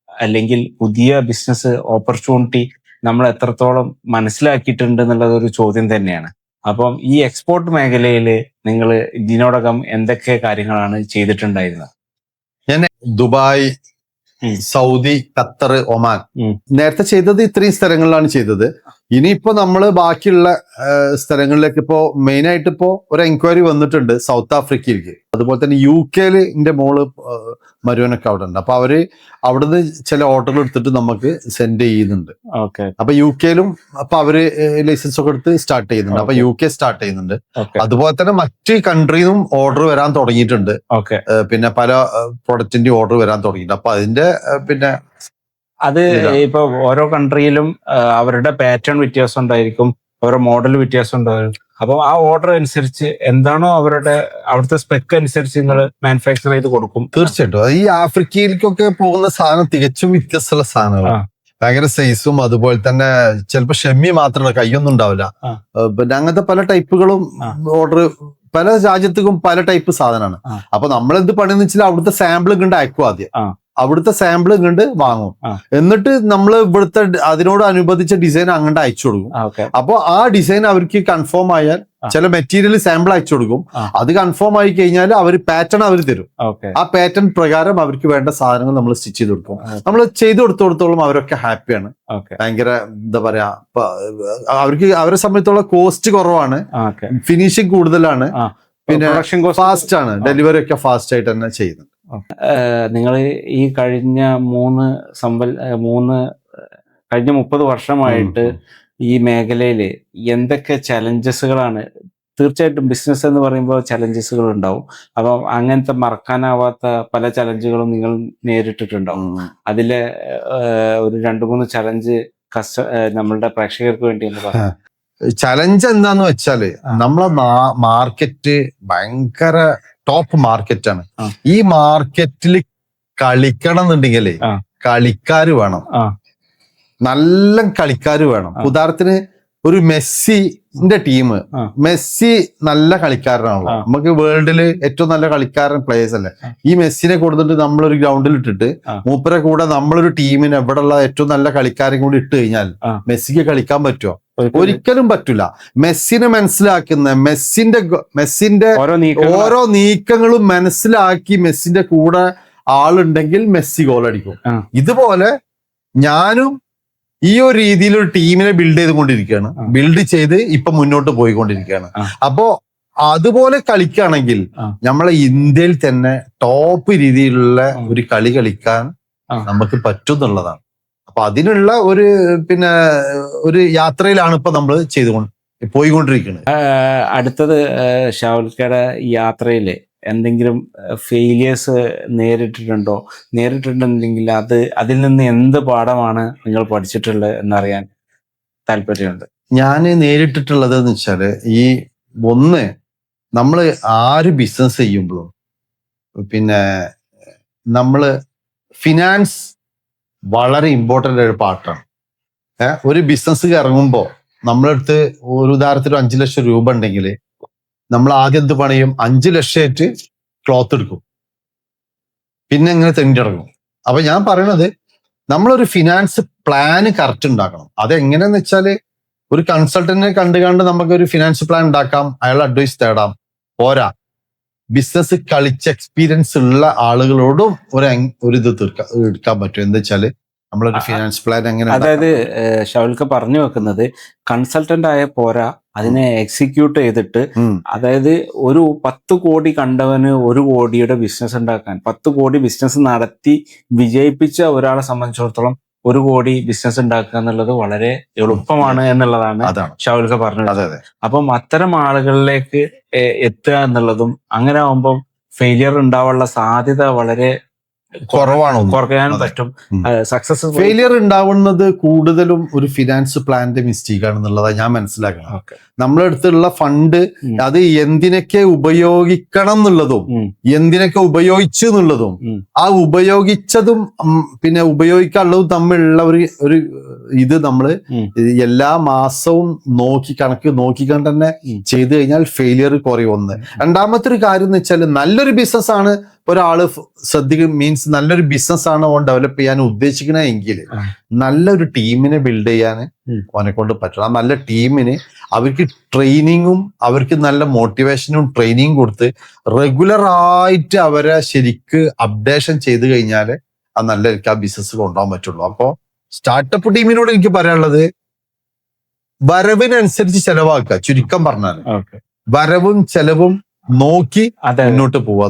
അല്ലെങ്കിൽ പുതിയ ബിസിനസ് ഓപ്പർച്യൂണിറ്റി നമ്മൾ എത്രത്തോളം മനസ്സിലാക്കിയിട്ടുണ്ട് എന്നുള്ളത് ഒരു ചോദ്യം തന്നെയാണ്. അപ്പം ഈ എക്സ്പോർട്ട് മേഖലയിൽ നിങ്ങൾ ഇതിനോടകം എന്തൊക്കെ കാര്യങ്ങളാണ് ചെയ്തിട്ടുണ്ടായിരുന്നത്? ഞാൻ ദുബായ്, സൗദി, ഖത്തർ, ഒമാൻ നേരത്തെ ചെയ്തത് ഇത്രയും സ്ഥലങ്ങളിലാണ് ചെയ്തത്. ഇനിയിപ്പോ നമ്മള് ബാക്കിയുള്ള സ്ഥലങ്ങളിലേക്ക് ഇപ്പോ മെയിൻ ആയിട്ട് ഇപ്പോ ഒരു എൻക്വയറി വന്നിട്ടുണ്ട് സൗത്ത് ആഫ്രിക്കയിലേക്ക്. അതുപോലെ തന്നെ UK എന്റെ മോള് മരുവനൊക്കെ അവിടെ ഉണ്ട്. അപ്പൊ അവര് അവിടുന്ന് ചില ഓർഡറുകൾ എടുത്തിട്ട് നമുക്ക് സെൻഡ് ചെയ്യുന്നുണ്ട്. അപ്പൊ UK അപ്പൊ അവര് ലൈസൻസ് ഒക്കെ എടുത്ത് സ്റ്റാർട്ട് ചെയ്യുന്നുണ്ട്. അപ്പൊ UK സ്റ്റാർട്ട് ചെയ്യുന്നുണ്ട്. അതുപോലെ തന്നെ മറ്റ് കൺട്രിന്നും ഓർഡർ വരാൻ തുടങ്ങിയിട്ടുണ്ട്. പിന്നെ പല പ്രൊഡക്റ്റിന്റെ ഓർഡർ വരാൻ തുടങ്ങിയിട്ടുണ്ട്. അപ്പൊ അതിന്റെ അത് ഇപ്പൊ ഓരോ കൺട്രിയിലും അവരുടെ പാറ്റേൺ വ്യത്യാസം ഉണ്ടായിരിക്കും, ഓരോ മോഡൽ വ്യത്യാസം ഉണ്ടായിരിക്കും. അപ്പൊ ആ ഓർഡർ അനുസരിച്ച് എന്താണോ അവിടുത്തെ സ്പെക്ക് അനുസരിച്ച് നിങ്ങൾ മാനുഫാക്ചർ ചെയ്ത് കൊടുക്കും. തീർച്ചയായിട്ടും. ഈ ആഫ്രിക്കയിലേക്കൊക്കെ പോകുന്ന സാധനം തികച്ചും വ്യത്യസ്തമുള്ള സാധനങ്ങളാണ്. ഭയങ്കര സൈസും അതുപോലെ തന്നെ ചിലപ്പോ ഷെമ്മി മാത്രമല്ല, കൈയൊന്നും ഉണ്ടാവില്ല. പിന്നെ അങ്ങനത്തെ പല ടൈപ്പുകളും ഓർഡർ പല രാജ്യത്തേക്കും പല ടൈപ്പ് സാധനമാണ്. അപ്പൊ നമ്മളെന്ത് പണിയെന്ന് വെച്ചാൽ അവിടുത്തെ സാമ്പിൾ കണ്ട് അയക്കും. ആദ്യം അവിടുത്തെ സാമ്പിൾ കണ്ട് വാങ്ങും, എന്നിട്ട് നമ്മൾ ഇവിടുത്തെ അതിനോട് അനുബന്ധിച്ച ഡിസൈൻ അങ്ങോട്ട് അയച്ചു കൊടുക്കും. അപ്പൊ ആ ഡിസൈൻ അവർക്ക് കൺഫേം ആയാൽ ചില മെറ്റീരിയൽ സാമ്പിൾ അയച്ചു കൊടുക്കും. അത് കൺഫേം ആയി കഴിഞ്ഞാൽ അവർ പാറ്റേൺ അവർ തരും. ആ പാറ്റേൺ പ്രകാരം അവർക്ക് വേണ്ട സാധനങ്ങൾ നമ്മൾ സ്റ്റിച്ച് ചെയ്ത് കൊടുക്കും. നമ്മൾ ചെയ്ത് കൊടുത്തോളത്തോളം അവരൊക്കെ ഹാപ്പിയാണ്. ഭയങ്കര എന്താ പറയാ, അവരെ സംബന്ധിച്ചോളം കോസ്റ്റ് കുറവാണ്, ഫിനിഷിങ് കൂടുതലാണ്, പിന്നെ ഫാസ്റ്റ് ആണ്, ഡെലിവറി ഒക്കെ ഫാസ്റ്റ് ആയിട്ട് തന്നെ ചെയ്യുന്നത്. നിങ്ങൾ ഈ കഴിഞ്ഞ 30 വർഷമായിട്ട് ഈ മേഖലയിൽ എന്തൊക്കെ ചലഞ്ചസുകളാണ് തീർച്ചയായിട്ടും ബിസിനസ് എന്ന് പറയുമ്പോൾ ചലഞ്ചസുകൾ ഉണ്ടാവും. അപ്പം അങ്ങനത്തെ മറക്കാനാവാത്ത പല ചലഞ്ചുകളും നിങ്ങൾ നേരിട്ടിട്ടുണ്ടാവും. അതിലെ ഒരു 2-3 ചലഞ്ച് നമ്മളുടെ പ്രേക്ഷകർക്ക് വേണ്ടി ഒന്ന് പറയാം. ചലഞ്ച് എന്താന്ന് വെച്ചാല് നമ്മളെ മാർക്കറ്റ് ഭയങ്കര ടോപ്പ് മാർക്കറ്റാണ്. ഈ മാർക്കറ്റിൽ കളിക്കണം എന്നുണ്ടെങ്കിലേ കളിക്കാര് വേണം, നല്ല കളിക്കാര് വേണം. ഉദാഹരണത്തിന് ഒരു മെസ്സിന്റെ ടീം, മെസ്സി നല്ല കളിക്കാരനാണല്ലോ. നമുക്ക് വേൾഡില് ഏറ്റവും നല്ല കളിക്കാരൻ പ്ലേയേഴ്സ് അല്ലേ. ഈ മെസ്സിനെ കൊടുത്തിട്ട് നമ്മളൊരു ഗ്രൗണ്ടിൽ ഇട്ടിട്ട് മൂപ്പരെ കൂടെ നമ്മളൊരു ടീമിന് എവിടെയുള്ള ഏറ്റവും നല്ല കളിക്കാരെ കൂടി ഇട്ട് കഴിഞ്ഞാൽ മെസ്സിക്ക് കളിക്കാൻ പറ്റുമോ? ഒരിക്കലും പറ്റൂല. മെസ്സിനെ മനസ്സിലാക്കുന്ന മെസ്സിന്റെ ഓരോ നീക്കങ്ങളും മനസ്സിലാക്കി മെസ്സിന്റെ കൂടെ ആളുണ്ടെങ്കിൽ മെസ്സി ഗോളടിക്കും. ഇതുപോലെ ഞാനും ഈ ഒരു രീതിയിൽ ഒരു ടീമിനെ ബിൽഡ് ചെയ്തുകൊണ്ടിരിക്കുകയാണ്, ബിൽഡ് ചെയ്ത് ഇപ്പൊ മുന്നോട്ട് പോയിക്കൊണ്ടിരിക്കുകയാണ്. അപ്പോ അതുപോലെ കളിക്കുകയാണെങ്കിൽ നമ്മളെ ഇന്ത്യയിൽ തന്നെ ടോപ്പ് രീതിയിലുള്ള ഒരു കളി കളിക്കാൻ നമുക്ക് പറ്റും എന്നുള്ളതാണ്. അപ്പൊ അതിനുള്ള ഒരു യാത്രയിലാണ് ഇപ്പൊ നമ്മൾ പോയിക്കൊണ്ടിരിക്കുന്നത്. അടുത്തത് ഷാവുൽക്കയുടെ യാത്രയില് എന്തെങ്കിലും ഫെയിലിയേഴ്സ് നേരിട്ടിട്ടുണ്ടെങ്കിൽ അതിൽ നിന്ന് എന്ത് പാഠമാണ് നിങ്ങൾ പഠിച്ചിട്ടുള്ളത് എന്നറിയാൻ താല്പര്യമുണ്ട്. ഞാൻ നേരിട്ടിട്ടുള്ളത് എന്ന് വെച്ചാല് നമ്മള് ആര് ബിസിനസ് ചെയ്യുമ്പോഴും നമ്മള് ഫിനാൻസ് വളരെ ഇമ്പോർട്ടന്റ് ഒരു പാർട്ടാണ്. ഒരു ബിസിനസ് ഇറങ്ങുമ്പോ നമ്മളടുത്ത് ഒരു ഉദാഹരണത്തിന് 5 ലക്ഷം രൂപ ഉണ്ടെങ്കിൽ നമ്മൾ ആദ്യം എന്ത് പണിയും? 5 ലക്ഷമായിട്ട് ക്ലോത്ത് എടുക്കും, പിന്നെ ഇങ്ങനെ തെണ്ടിറങ്ങും. അപ്പൊ ഞാൻ പറയണത് നമ്മളൊരു ഫിനാൻസ് പ്ലാന് കറക്റ്റ് ഉണ്ടാക്കണം. അതെങ്ങനെയാന്ന് വെച്ചാല് ഒരു കൺസൾട്ടന്റിനെ കണ്ട് നമുക്കൊരു ഫിനാൻസ് പ്ലാൻ ഉണ്ടാക്കാം, അയാളുടെ അഡ്വൈസ് തേടാം. പോരാ, ബിസിനസ് കളിച്ച എക്സ്പീരിയൻസ് ഉള്ള ആളുകളോടും ഒരു ഇത് എടുക്കാൻ പറ്റും. എന്താ വെച്ചാല് നമ്മളൊരു ഫിനാൻസ് പ്ലാൻ എങ്ങനെ, അതായത് ഷാവുൽക്ക പറഞ്ഞു വെക്കുന്നത് കൺസൾട്ടന്റ് ആയ പോരാ, അതിനെ എക്സിക്യൂട്ട് ചെയ്തിട്ട്, അതായത് ഒരു 10 കോടി കണ്ടവന് 1 കോടിയുടെ ബിസിനസ് ഉണ്ടാക്കാൻ, 10 കോടി ബിസിനസ് നടത്തി വിജയിപ്പിച്ച ഒരാളെ സംബന്ധിച്ചിടത്തോളം 1 കോടി ബിസിനസ് ഉണ്ടാക്കുക എന്നുള്ളത് വളരെ എളുപ്പമാണ് എന്നുള്ളതാണ് ഷാവുൽക്ക പറഞ്ഞത്. അപ്പം അത്തരം ആളുകളിലേക്ക് എത്തുക എന്നുള്ളതും, അങ്ങനെ ആവുമ്പം ഫെയിലിയർ ഉണ്ടാവാനുള്ള സാധ്യത വളരെ കുറയ്ക്കാൻ പറ്റും. സക്സസ് ഫെയിലിയർ ഉണ്ടാവുന്നത് കൂടുതലും ഒരു ഫിനാൻസ് പ്ലാന്റെ മിസ്റ്റേക്ക് ആണെന്നുള്ളതാണ് ഞാൻ മനസ്സിലാക്കണം. നമ്മളെ അടുത്തുള്ള ഫണ്ട് അത് എന്തിനൊക്കെ ഉപയോഗിക്കണം എന്നുള്ളതും എന്തിനൊക്കെ ഉപയോഗിച്ചു എന്നുള്ളതും ആ ഉപയോഗിച്ചതും പിന്നെ ഉപയോഗിക്കാനുള്ളതും തമ്മിലുള്ള ഒരു ഇത് നമ്മള് എല്ലാ മാസവും കണക്ക് നോക്കിക്കൊണ്ട് തന്നെ ചെയ്തു കഴിഞ്ഞാൽ ഫെയിലിയർ കുറയും. രണ്ടാമത്തെ ഒരു കാര്യം എന്ന് വെച്ചാൽ നല്ലൊരു ബിസിനസ് ആണ് ഒരാള് മീൻസ് നല്ലൊരു ബിസിനസ് ആണ് ഓൻ ഡെവലപ്പ് ചെയ്യാൻ ഉദ്ദേശിക്കണമെങ്കിൽ നല്ലൊരു ടീമിനെ ബിൽഡ് ചെയ്യാൻ ഓനെ കൊണ്ട് പറ്റണം. ആ നല്ല ടീമിന് അവർക്ക് ട്രെയിനിങ്ങും അവർക്ക് നല്ല മോട്ടിവേഷനും ട്രെയിനിങ്ങും കൊടുത്ത് റെഗുലർ ആയിട്ട് അവരെ ശരിക്ക് അപ്ഡേഷൻ ചെയ്ത് കഴിഞ്ഞാൽ അത് നല്ല എനിക്ക് ആ ബിസിനസ് കൊണ്ടുപോകാൻ പറ്റുള്ളൂ. അപ്പോ സ്റ്റാർട്ടപ്പ് ടീമിനോട് എനിക്ക് പറയാനുള്ളത് വരവിനനുസരിച്ച് ചെലവാക്കുക. ചുരുക്കം പറഞ്ഞാൽ വരവും ചെലവും നോക്കി മുന്നോട്ട് പോവാ.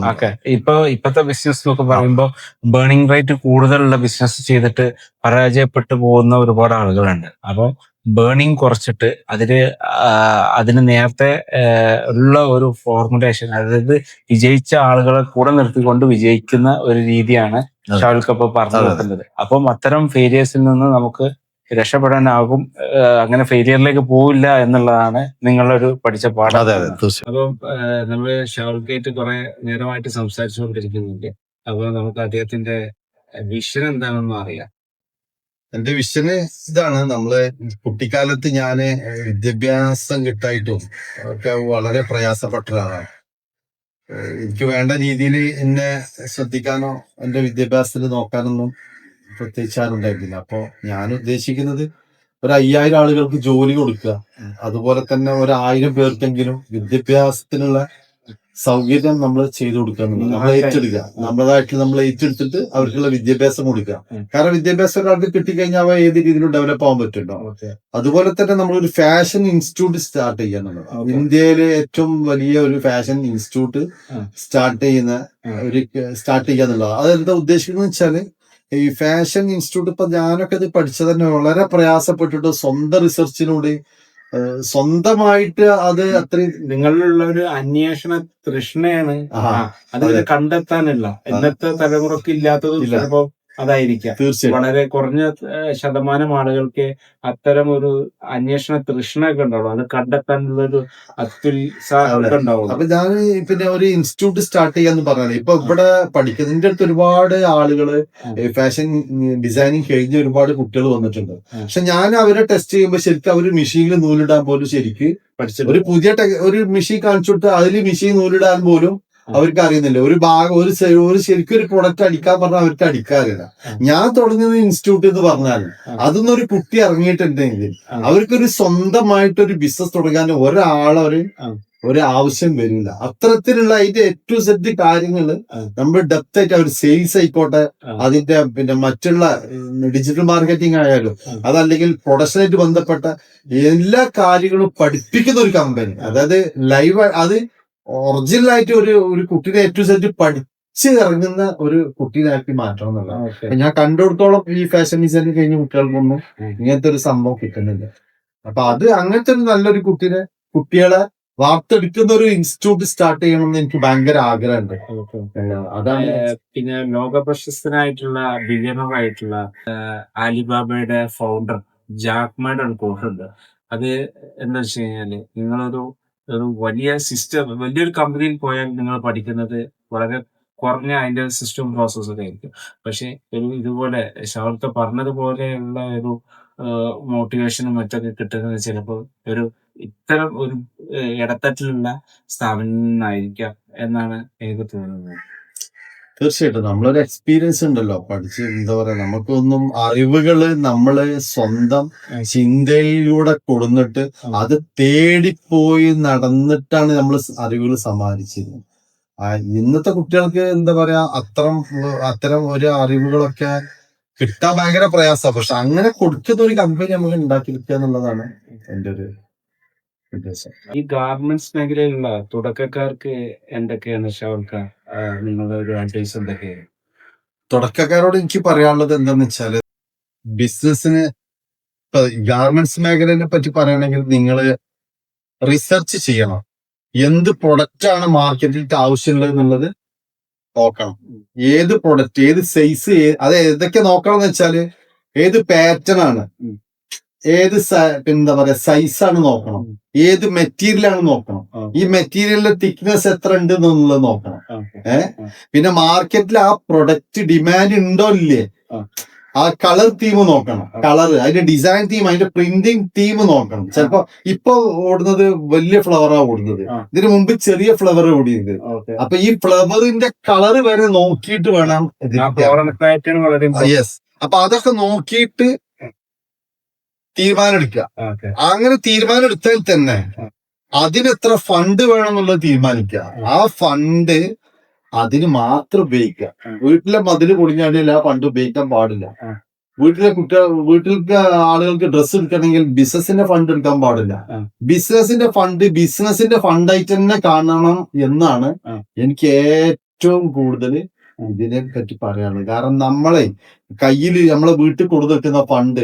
ഇപ്പത്തെ ബിസിനസ് എന്നൊക്കെ പറയുമ്പോൾ ബേണിംഗ് റേറ്റ് കൂടുതലുള്ള ബിസിനസ് ചെയ്തിട്ട് പരാജയപ്പെട്ടു പോകുന്ന ഒരുപാട് ആളുകളുണ്ട്. അപ്പോൾ ബേണിംഗ് കുറച്ചിട്ട് അതിന് നേരത്തെ ഉള്ള ഒരു ഫോർമുലേഷൻ, അതായത് വിജയിച്ച ആളുകളെ കൂടെ നിർത്തിക്കൊണ്ട് വിജയിക്കുന്ന ഒരു രീതിയാണ് ഷാവുൽക്ക പറഞ്ഞു കൊടുക്കുന്നത്. അപ്പം അത്തരം ഫെയിലിയേഴ്സിൽ നിന്ന് നമുക്ക് രക്ഷപ്പെടാനാകും, അങ്ങനെ ഫെയിലിയറിലേക്ക് പോവില്ല എന്നുള്ളതാണ് നിങ്ങളൊരു പഠിച്ച പാഠം. അപ്പം നമ്മള് ഷാവുൽക്കയായിട്ട് കുറെ നേരമായിട്ട് സംസാരിച്ചുകൊണ്ടിരിക്കുന്നുണ്ട്. അപ്പൊ നമുക്ക് അദ്ദേഹത്തിന്റെ വിഷൻ എന്താണെന്ന് അറിയാം. എന്റെ വിഷന് ഇതാണ്. നമ്മള് കുട്ടിക്കാലത്ത് ഞാന് വിദ്യാഭ്യാസം കിട്ടായിട്ടും ഒക്കെ വളരെ പ്രയാസപ്പെട്ട ഒരാളാണ്. എനിക്ക് വേണ്ട രീതിയിൽ എന്നെ ശ്രദ്ധിക്കാനോ എന്റെ വിദ്യാഭ്യാസത്തിൽ നോക്കാനൊന്നും പ്രത്യേകിച്ച് ആരുണ്ടായിരുന്നില്ല. അപ്പൊ ഞാൻ ഉദ്ദേശിക്കുന്നത് ഒരു 5000 ആളുകൾക്ക് ജോലി കൊടുക്കുക, അതുപോലെ തന്നെ 1000 പേർക്കെങ്കിലും വിദ്യാഭ്യാസത്തിനുള്ള സൗകര്യം നമ്മൾ ചെയ്തു കൊടുക്കുക, നമ്മൾ ഏറ്റെടുക്കുക, നമ്മൾ ഏറ്റെടുത്തിട്ട് അവർക്കുള്ള വിദ്യാഭ്യാസം കൊടുക്കുക. കാരണം വിദ്യാഭ്യാസം ഒരാൾക്ക് കിട്ടിക്കഴിഞ്ഞാൽ അവ ഏത് രീതിയിലും ഡെവലപ്പ് ആവാൻ പറ്റുമല്ലോ. അതുപോലെ തന്നെ നമ്മളൊരു ഫാഷൻ ഇൻസ്റ്റിറ്റ്യൂട്ട് സ്റ്റാർട്ട് ചെയ്യാന്നുള്ളത്, ഇന്ത്യയിലെ ഏറ്റവും വലിയ ഒരു ഫാഷൻ ഇൻസ്റ്റിറ്റ്യൂട്ട് സ്റ്റാർട്ട് ചെയ്യാന്നുള്ളതാണ്. അതെന്താ ഉദ്ദേശിക്കുന്നത് വെച്ചാല് ഈ ഫാഷൻ ഇൻസ്റ്റിറ്റ്യൂട്ട് ഇപ്പൊ ഞാനൊക്കെ ഇത് പഠിച്ചത് തന്നെ വളരെ പ്രയാസപ്പെട്ടിട്ട് സ്വന്തം റിസർച്ചിലൂടെ സ്വന്തമായിട്ട് അത് അത്രയും നിങ്ങളിലുള്ള ഒരു അന്വേഷണ തൃഷ്ണയാണ് അതിന് കണ്ടെത്താനില്ല. ഇന്നത്തെ തലമുറക്ക് ഇല്ലാത്തത് ഇല്ല. ചിലപ്പോ അതായിരിക്കാം. തീർച്ചയായിട്ടും വളരെ കുറഞ്ഞ ശതമാനം ആളുകൾക്ക് അത്തരം ഒരു അന്വേഷണ തൃഷ്ണയൊക്കെ ഉണ്ടാവുള്ളൂ. അത് കണ്ടെത്താനുള്ള ഒരു അത്യുത്സാഹമൊക്കെ ഉണ്ടാവുള്ളൂ. അപ്പൊ ഞാൻ പിന്നെ ഒരു ഇൻസ്റ്റിറ്റ്യൂട്ട് സ്റ്റാർട്ട് ചെയ്യാന്ന് പറഞ്ഞത് ഇപ്പൊ ഇവിടെ പഠിക്കുന്നതിന്റെ അടുത്ത് ഒരുപാട് ആളുകള് ഫാഷൻ ഡിസൈനിങ് കഴിഞ്ഞ ഒരുപാട് കുട്ടികൾ വന്നിട്ടുണ്ട്. പക്ഷെ ഞാൻ അവരെ ടെസ്റ്റ് ചെയ്യുമ്പോൾ ശരിക്കും അവര് മെഷീനിൽ നൂലിടാൻ പോലും ശരിക്ക് പഠിച്ചിട്ട് ഒരു പുതിയ ഒരു മെഷീൻ കാണിച്ചു കൊടുത്ത് അതിൽ മെഷീൻ നൂലിടാൻ പോലും അവർക്ക് അറിയുന്നില്ല. ഒരു ഭാഗം ഒരു ശരിക്കും ഒരു പ്രൊഡക്റ്റ് അടിക്കാൻ പറഞ്ഞാൽ അവർക്ക് അടിക്കാറില്ല. ഞാൻ തുടങ്ങുന്ന ഇൻസ്റ്റിറ്റ്യൂട്ട് എന്ന് പറഞ്ഞാൽ അതൊന്നും ഒരു കുട്ടി ഇറങ്ങിയിട്ടുണ്ടെങ്കിൽ അവർക്കൊരു സ്വന്തമായിട്ടൊരു ബിസിനസ് തുടങ്ങാൻ ഒരു ആവശ്യം വരില്ല. അത്തരത്തിലുള്ള അതിന്റെ ഏറ്റവും സെറ്റ് കാര്യങ്ങള് നമ്മൾ ഡെപ്ത് ആയിട്ട് അവർ സെയിൽസ് ആയിക്കോട്ടെ, അതിന്റെ പിന്നെ മറ്റുള്ള ഡിജിറ്റൽ മാർക്കറ്റിംഗ് ആയാലും അതല്ലെങ്കിൽ പ്രൊഡക്ഷനായിട്ട് ബന്ധപ്പെട്ട എല്ലാ കാര്യങ്ങളും പഠിപ്പിക്കുന്ന ഒരു കമ്പനി, അതായത് ലൈവ് അത് ഒറിജിനൽ ആയിട്ട് ഒരു കുട്ടീനെ ഏറ്റവും സെറ്റ് പഠിച്ച് ഇറങ്ങുന്ന ഒരു കുട്ടീനാക്കി മാറ്റണം എന്നുള്ളത് ഞാൻ കണ്ടിടത്തോളം ഈ ഫാഷൻ ഡിസൈനിങ് കഴിഞ്ഞ കുട്ടികൾക്കൊന്നും ഇങ്ങനത്തെ ഒരു സംഭവം കിട്ടുന്നില്ല. അപ്പൊ അത് അങ്ങനത്തെ ഒരു നല്ലൊരു കുട്ടികളെ വാർത്തെടുക്കുന്ന ഒരു ഇൻസ്റ്റിറ്റ്യൂട്ട് സ്റ്റാർട്ട് ചെയ്യണമെന്ന് എനിക്ക് ഭയങ്കര ആഗ്രഹമുണ്ട്. അതാണ് പിന്നെ ലോക പ്രശസ്തനായിട്ടുള്ള ബില്യണറായിട്ടുള്ള ആലിബാബയുടെ ഫൗണ്ടർ ജാക്മായുടെ ഒരു കോഴ്സുണ്ട്. അത് എന്താ വെച്ച് കഴിഞ്ഞാല് ഒരു വലിയ സിസ്റ്റം, വലിയൊരു കമ്പനിയിൽ പോയാൽ നിങ്ങൾ പഠിക്കുന്നത് വളരെ കുറഞ്ഞ അതിന്റെ സിസ്റ്റം പ്രോസസ് ഒക്കെ ആയിരിക്കും. പക്ഷെ ഇതുപോലെ ഷാർത്ത പറഞ്ഞതുപോലെയുള്ള ഒരു മോട്ടിവേഷനും മറ്റൊക്കെ കിട്ടുന്നത് ചിലപ്പോൾ ഇത്തരം ഒരു ഇടത്തട്ടിലുള്ള സ്ഥാപനമായിരിക്കാം എന്നാണ് എനിക്ക് തോന്നുന്നത്. തീർച്ചയായിട്ടും നമ്മളൊരു എക്സ്പീരിയൻസ് ഉണ്ടല്ലോ പഠിച്ച്, എന്താ പറയാ, നമുക്കൊന്നും അറിവുകള് നമ്മള് സ്വന്തം ചിന്തയിലൂടെ കൊടുന്നിട്ട് അത് തേടിപ്പോയി നടന്നിട്ടാണ് നമ്മൾ അറിവുകൾ സമ്പാദിച്ചത്. ഇന്നത്തെ കുട്ടികൾക്ക് എന്താ പറയാ അത്തരം ഒരു അറിവുകളൊക്കെ കിട്ടാൻ ഭയങ്കര പ്രയാസമാണ്. പക്ഷെ അങ്ങനെ കൊടുക്കുന്ന ഒരു കമ്പനി നമുക്ക് ഉണ്ടാക്കിയെടുക്കുക എന്നുള്ളതാണ് എന്റെ ഒരു ഉദ്ദേശം. ഈ ഗാർമെന്റ്സ് മേഖലയിലുള്ള തുടക്കക്കാർക്ക് എന്തൊക്കെയാണ് ഷാവുൽക്ക നിങ്ങളുടെ ഒരു അഡ്വൈസ് എന്തൊക്കെയാണ്? തുടക്കക്കാരോട് എനിക്ക് പറയാനുള്ളത് എന്താന്ന് വെച്ചാല്, ബിസിനസ്സിന് ഇപ്പൊ ഗാർമെന്റ്സ് മേഖലയെ പറ്റി പറയുകയാണെങ്കിൽ നിങ്ങൾ റിസർച്ച് ചെയ്യണം. എന്ത് പ്രൊഡക്റ്റ് ആണ് മാർക്കറ്റിൽ ആവശ്യമുള്ളത് എന്നുള്ളത് നോക്കണം. ഏത് പ്രൊഡക്റ്റ്, ഏത് സൈസ്, അത് ഏതൊക്കെ നോക്കണം എന്ന് വെച്ചാല് ഏത് പാറ്റേൺ ആണ്, ഏത് എന്താ പറയാ സൈസാണ് നോക്കണം, ഏത് മെറ്റീരിയൽ ആണ് നോക്കണം, ഈ മെറ്റീരിയലിന്റെ തിക്നെസ് എത്ര ഉണ്ട് എന്നുള്ളത് നോക്കണം. പിന്നെ മാർക്കറ്റിൽ ആ പ്രൊഡക്റ്റ് ഡിമാൻഡ് ഉണ്ടോ ഇല്ലേ, ആ കളർ തീം നോക്കണം. കളർ, അതിന്റെ ഡിസൈൻ തീം, അതിന്റെ പ്രിന്റിംഗ് തീം നോക്കണം. ചിലപ്പോ ഇപ്പൊ ഓടുന്നത് വലിയ ഫ്ലവറാ ഓടുന്നത്, ഇതിനു മുമ്പ് ചെറിയ ഫ്ലവർ ഓടിയത്. അപ്പൊ ഈ ഫ്ലവറിന്റെ കളർ വരെ നോക്കിയിട്ട് വേണം. യെസ്, അപ്പൊ അതൊക്കെ നോക്കിയിട്ട് തീരുമാനം എടുക്കുക. അങ്ങനെ തീരുമാനം എടുത്താൽ തന്നെ അതിനെത്ര ഫണ്ട് വേണം എന്നുള്ളത് തീരുമാനിക്കുക. ആ ഫണ്ട് അതിന് മാത്രം ഉപയോഗിക്കുക. വീട്ടിലെ മതില് പൊളിഞ്ഞാടില്ല, ആ ഫണ്ട് ഉപയോഗിക്കാൻ പാടില്ല. വീട്ടിലേക്ക് ആളുകൾക്ക് ഡ്രസ്സ് എടുക്കണമെങ്കിൽ ബിസിനസിന്റെ ഫണ്ട് എടുക്കാൻ പാടില്ല. ബിസിനസിന്റെ ഫണ്ടായിട്ട് തന്നെ കാണണം എന്നാണ് എനിക്ക് ഏറ്റവും കൂടുതൽ ഇതിനെ പറ്റി പറയാനുള്ളത്. കാരണം നമ്മളെ വീട്ടിൽ കൊടുത്തിരിക്കുന്ന ഫണ്ട്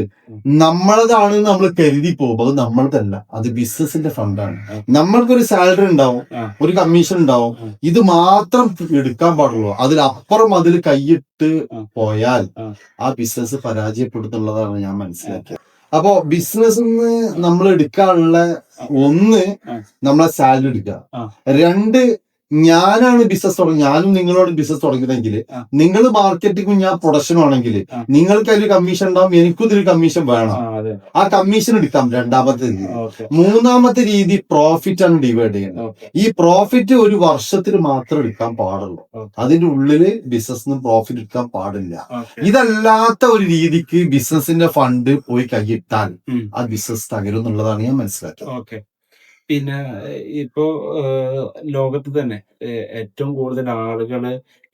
നമ്മളതാണെന്ന് നമ്മൾ കരുതി പോകും. അത് നമ്മളതല്ല, അത് ബിസിനസിന്റെ ഫണ്ടാണ്. നമ്മൾക്കൊരു സാലറി ഉണ്ടാവും, ഒരു കമ്മീഷൻ ഉണ്ടാവും, ഇത് മാത്രം എടുക്കാൻ പാടുള്ളൂ. അതിലപ്പുറം അതിൽ കൈയിട്ട് പോയാൽ ആ ബിസിനസ് പരാജയപ്പെടുത്തുന്നതാണ് ഞാൻ മനസ്സിലാക്കിയത്. അപ്പോ ബിസിനസ് നമ്മൾ എടുക്കാനുള്ള ഒന്ന്, നമ്മളെ സാലറി എടുക്കുക. രണ്ട്, ഞാനാണ് ബിസിനസ് തുടങ്ങി, ഞാനും നിങ്ങളോട് ബിസിനസ് തുടങ്ങിയതെങ്കിൽ നിങ്ങൾ മാർക്കറ്റിംഗും ഞാൻ പ്രൊഡക്ഷനും ആണെങ്കിൽ നിങ്ങൾക്ക് അതിൽ കമ്മീഷൻ ഉണ്ടാവും, എനിക്കും ഇതിൽ കമ്മീഷൻ വേണം. ആ കമ്മീഷൻ എടുക്കാം. രണ്ടാമത്തെ രീതി. മൂന്നാമത്തെ രീതി പ്രോഫിറ്റ് ആണ് ഡിവൈഡ് ചെയ്യുന്നത്. ഈ പ്രോഫിറ്റ് ഒരു വർഷത്തിൽ മാത്രം എടുക്കാൻ പാടുള്ളൂ. അതിന്റെ ഉള്ളില് ബിസിനസ്സിന് പ്രോഫിറ്റ് എടുക്കാൻ പാടില്ല. ഇതല്ലാത്ത ഒരു രീതിക്ക് ബിസിനസിന്റെ ഫണ്ട് പോയി കൈയിട്ടാൽ ആ ബിസിനസ് തകരും എന്നുള്ളതാണ് ഞാൻ മനസ്സിലാക്കിയത്. പിന്നെ ഇപ്പോ ലോകത്ത് തന്നെ ഏറ്റവും കൂടുതൽ ആളുകൾ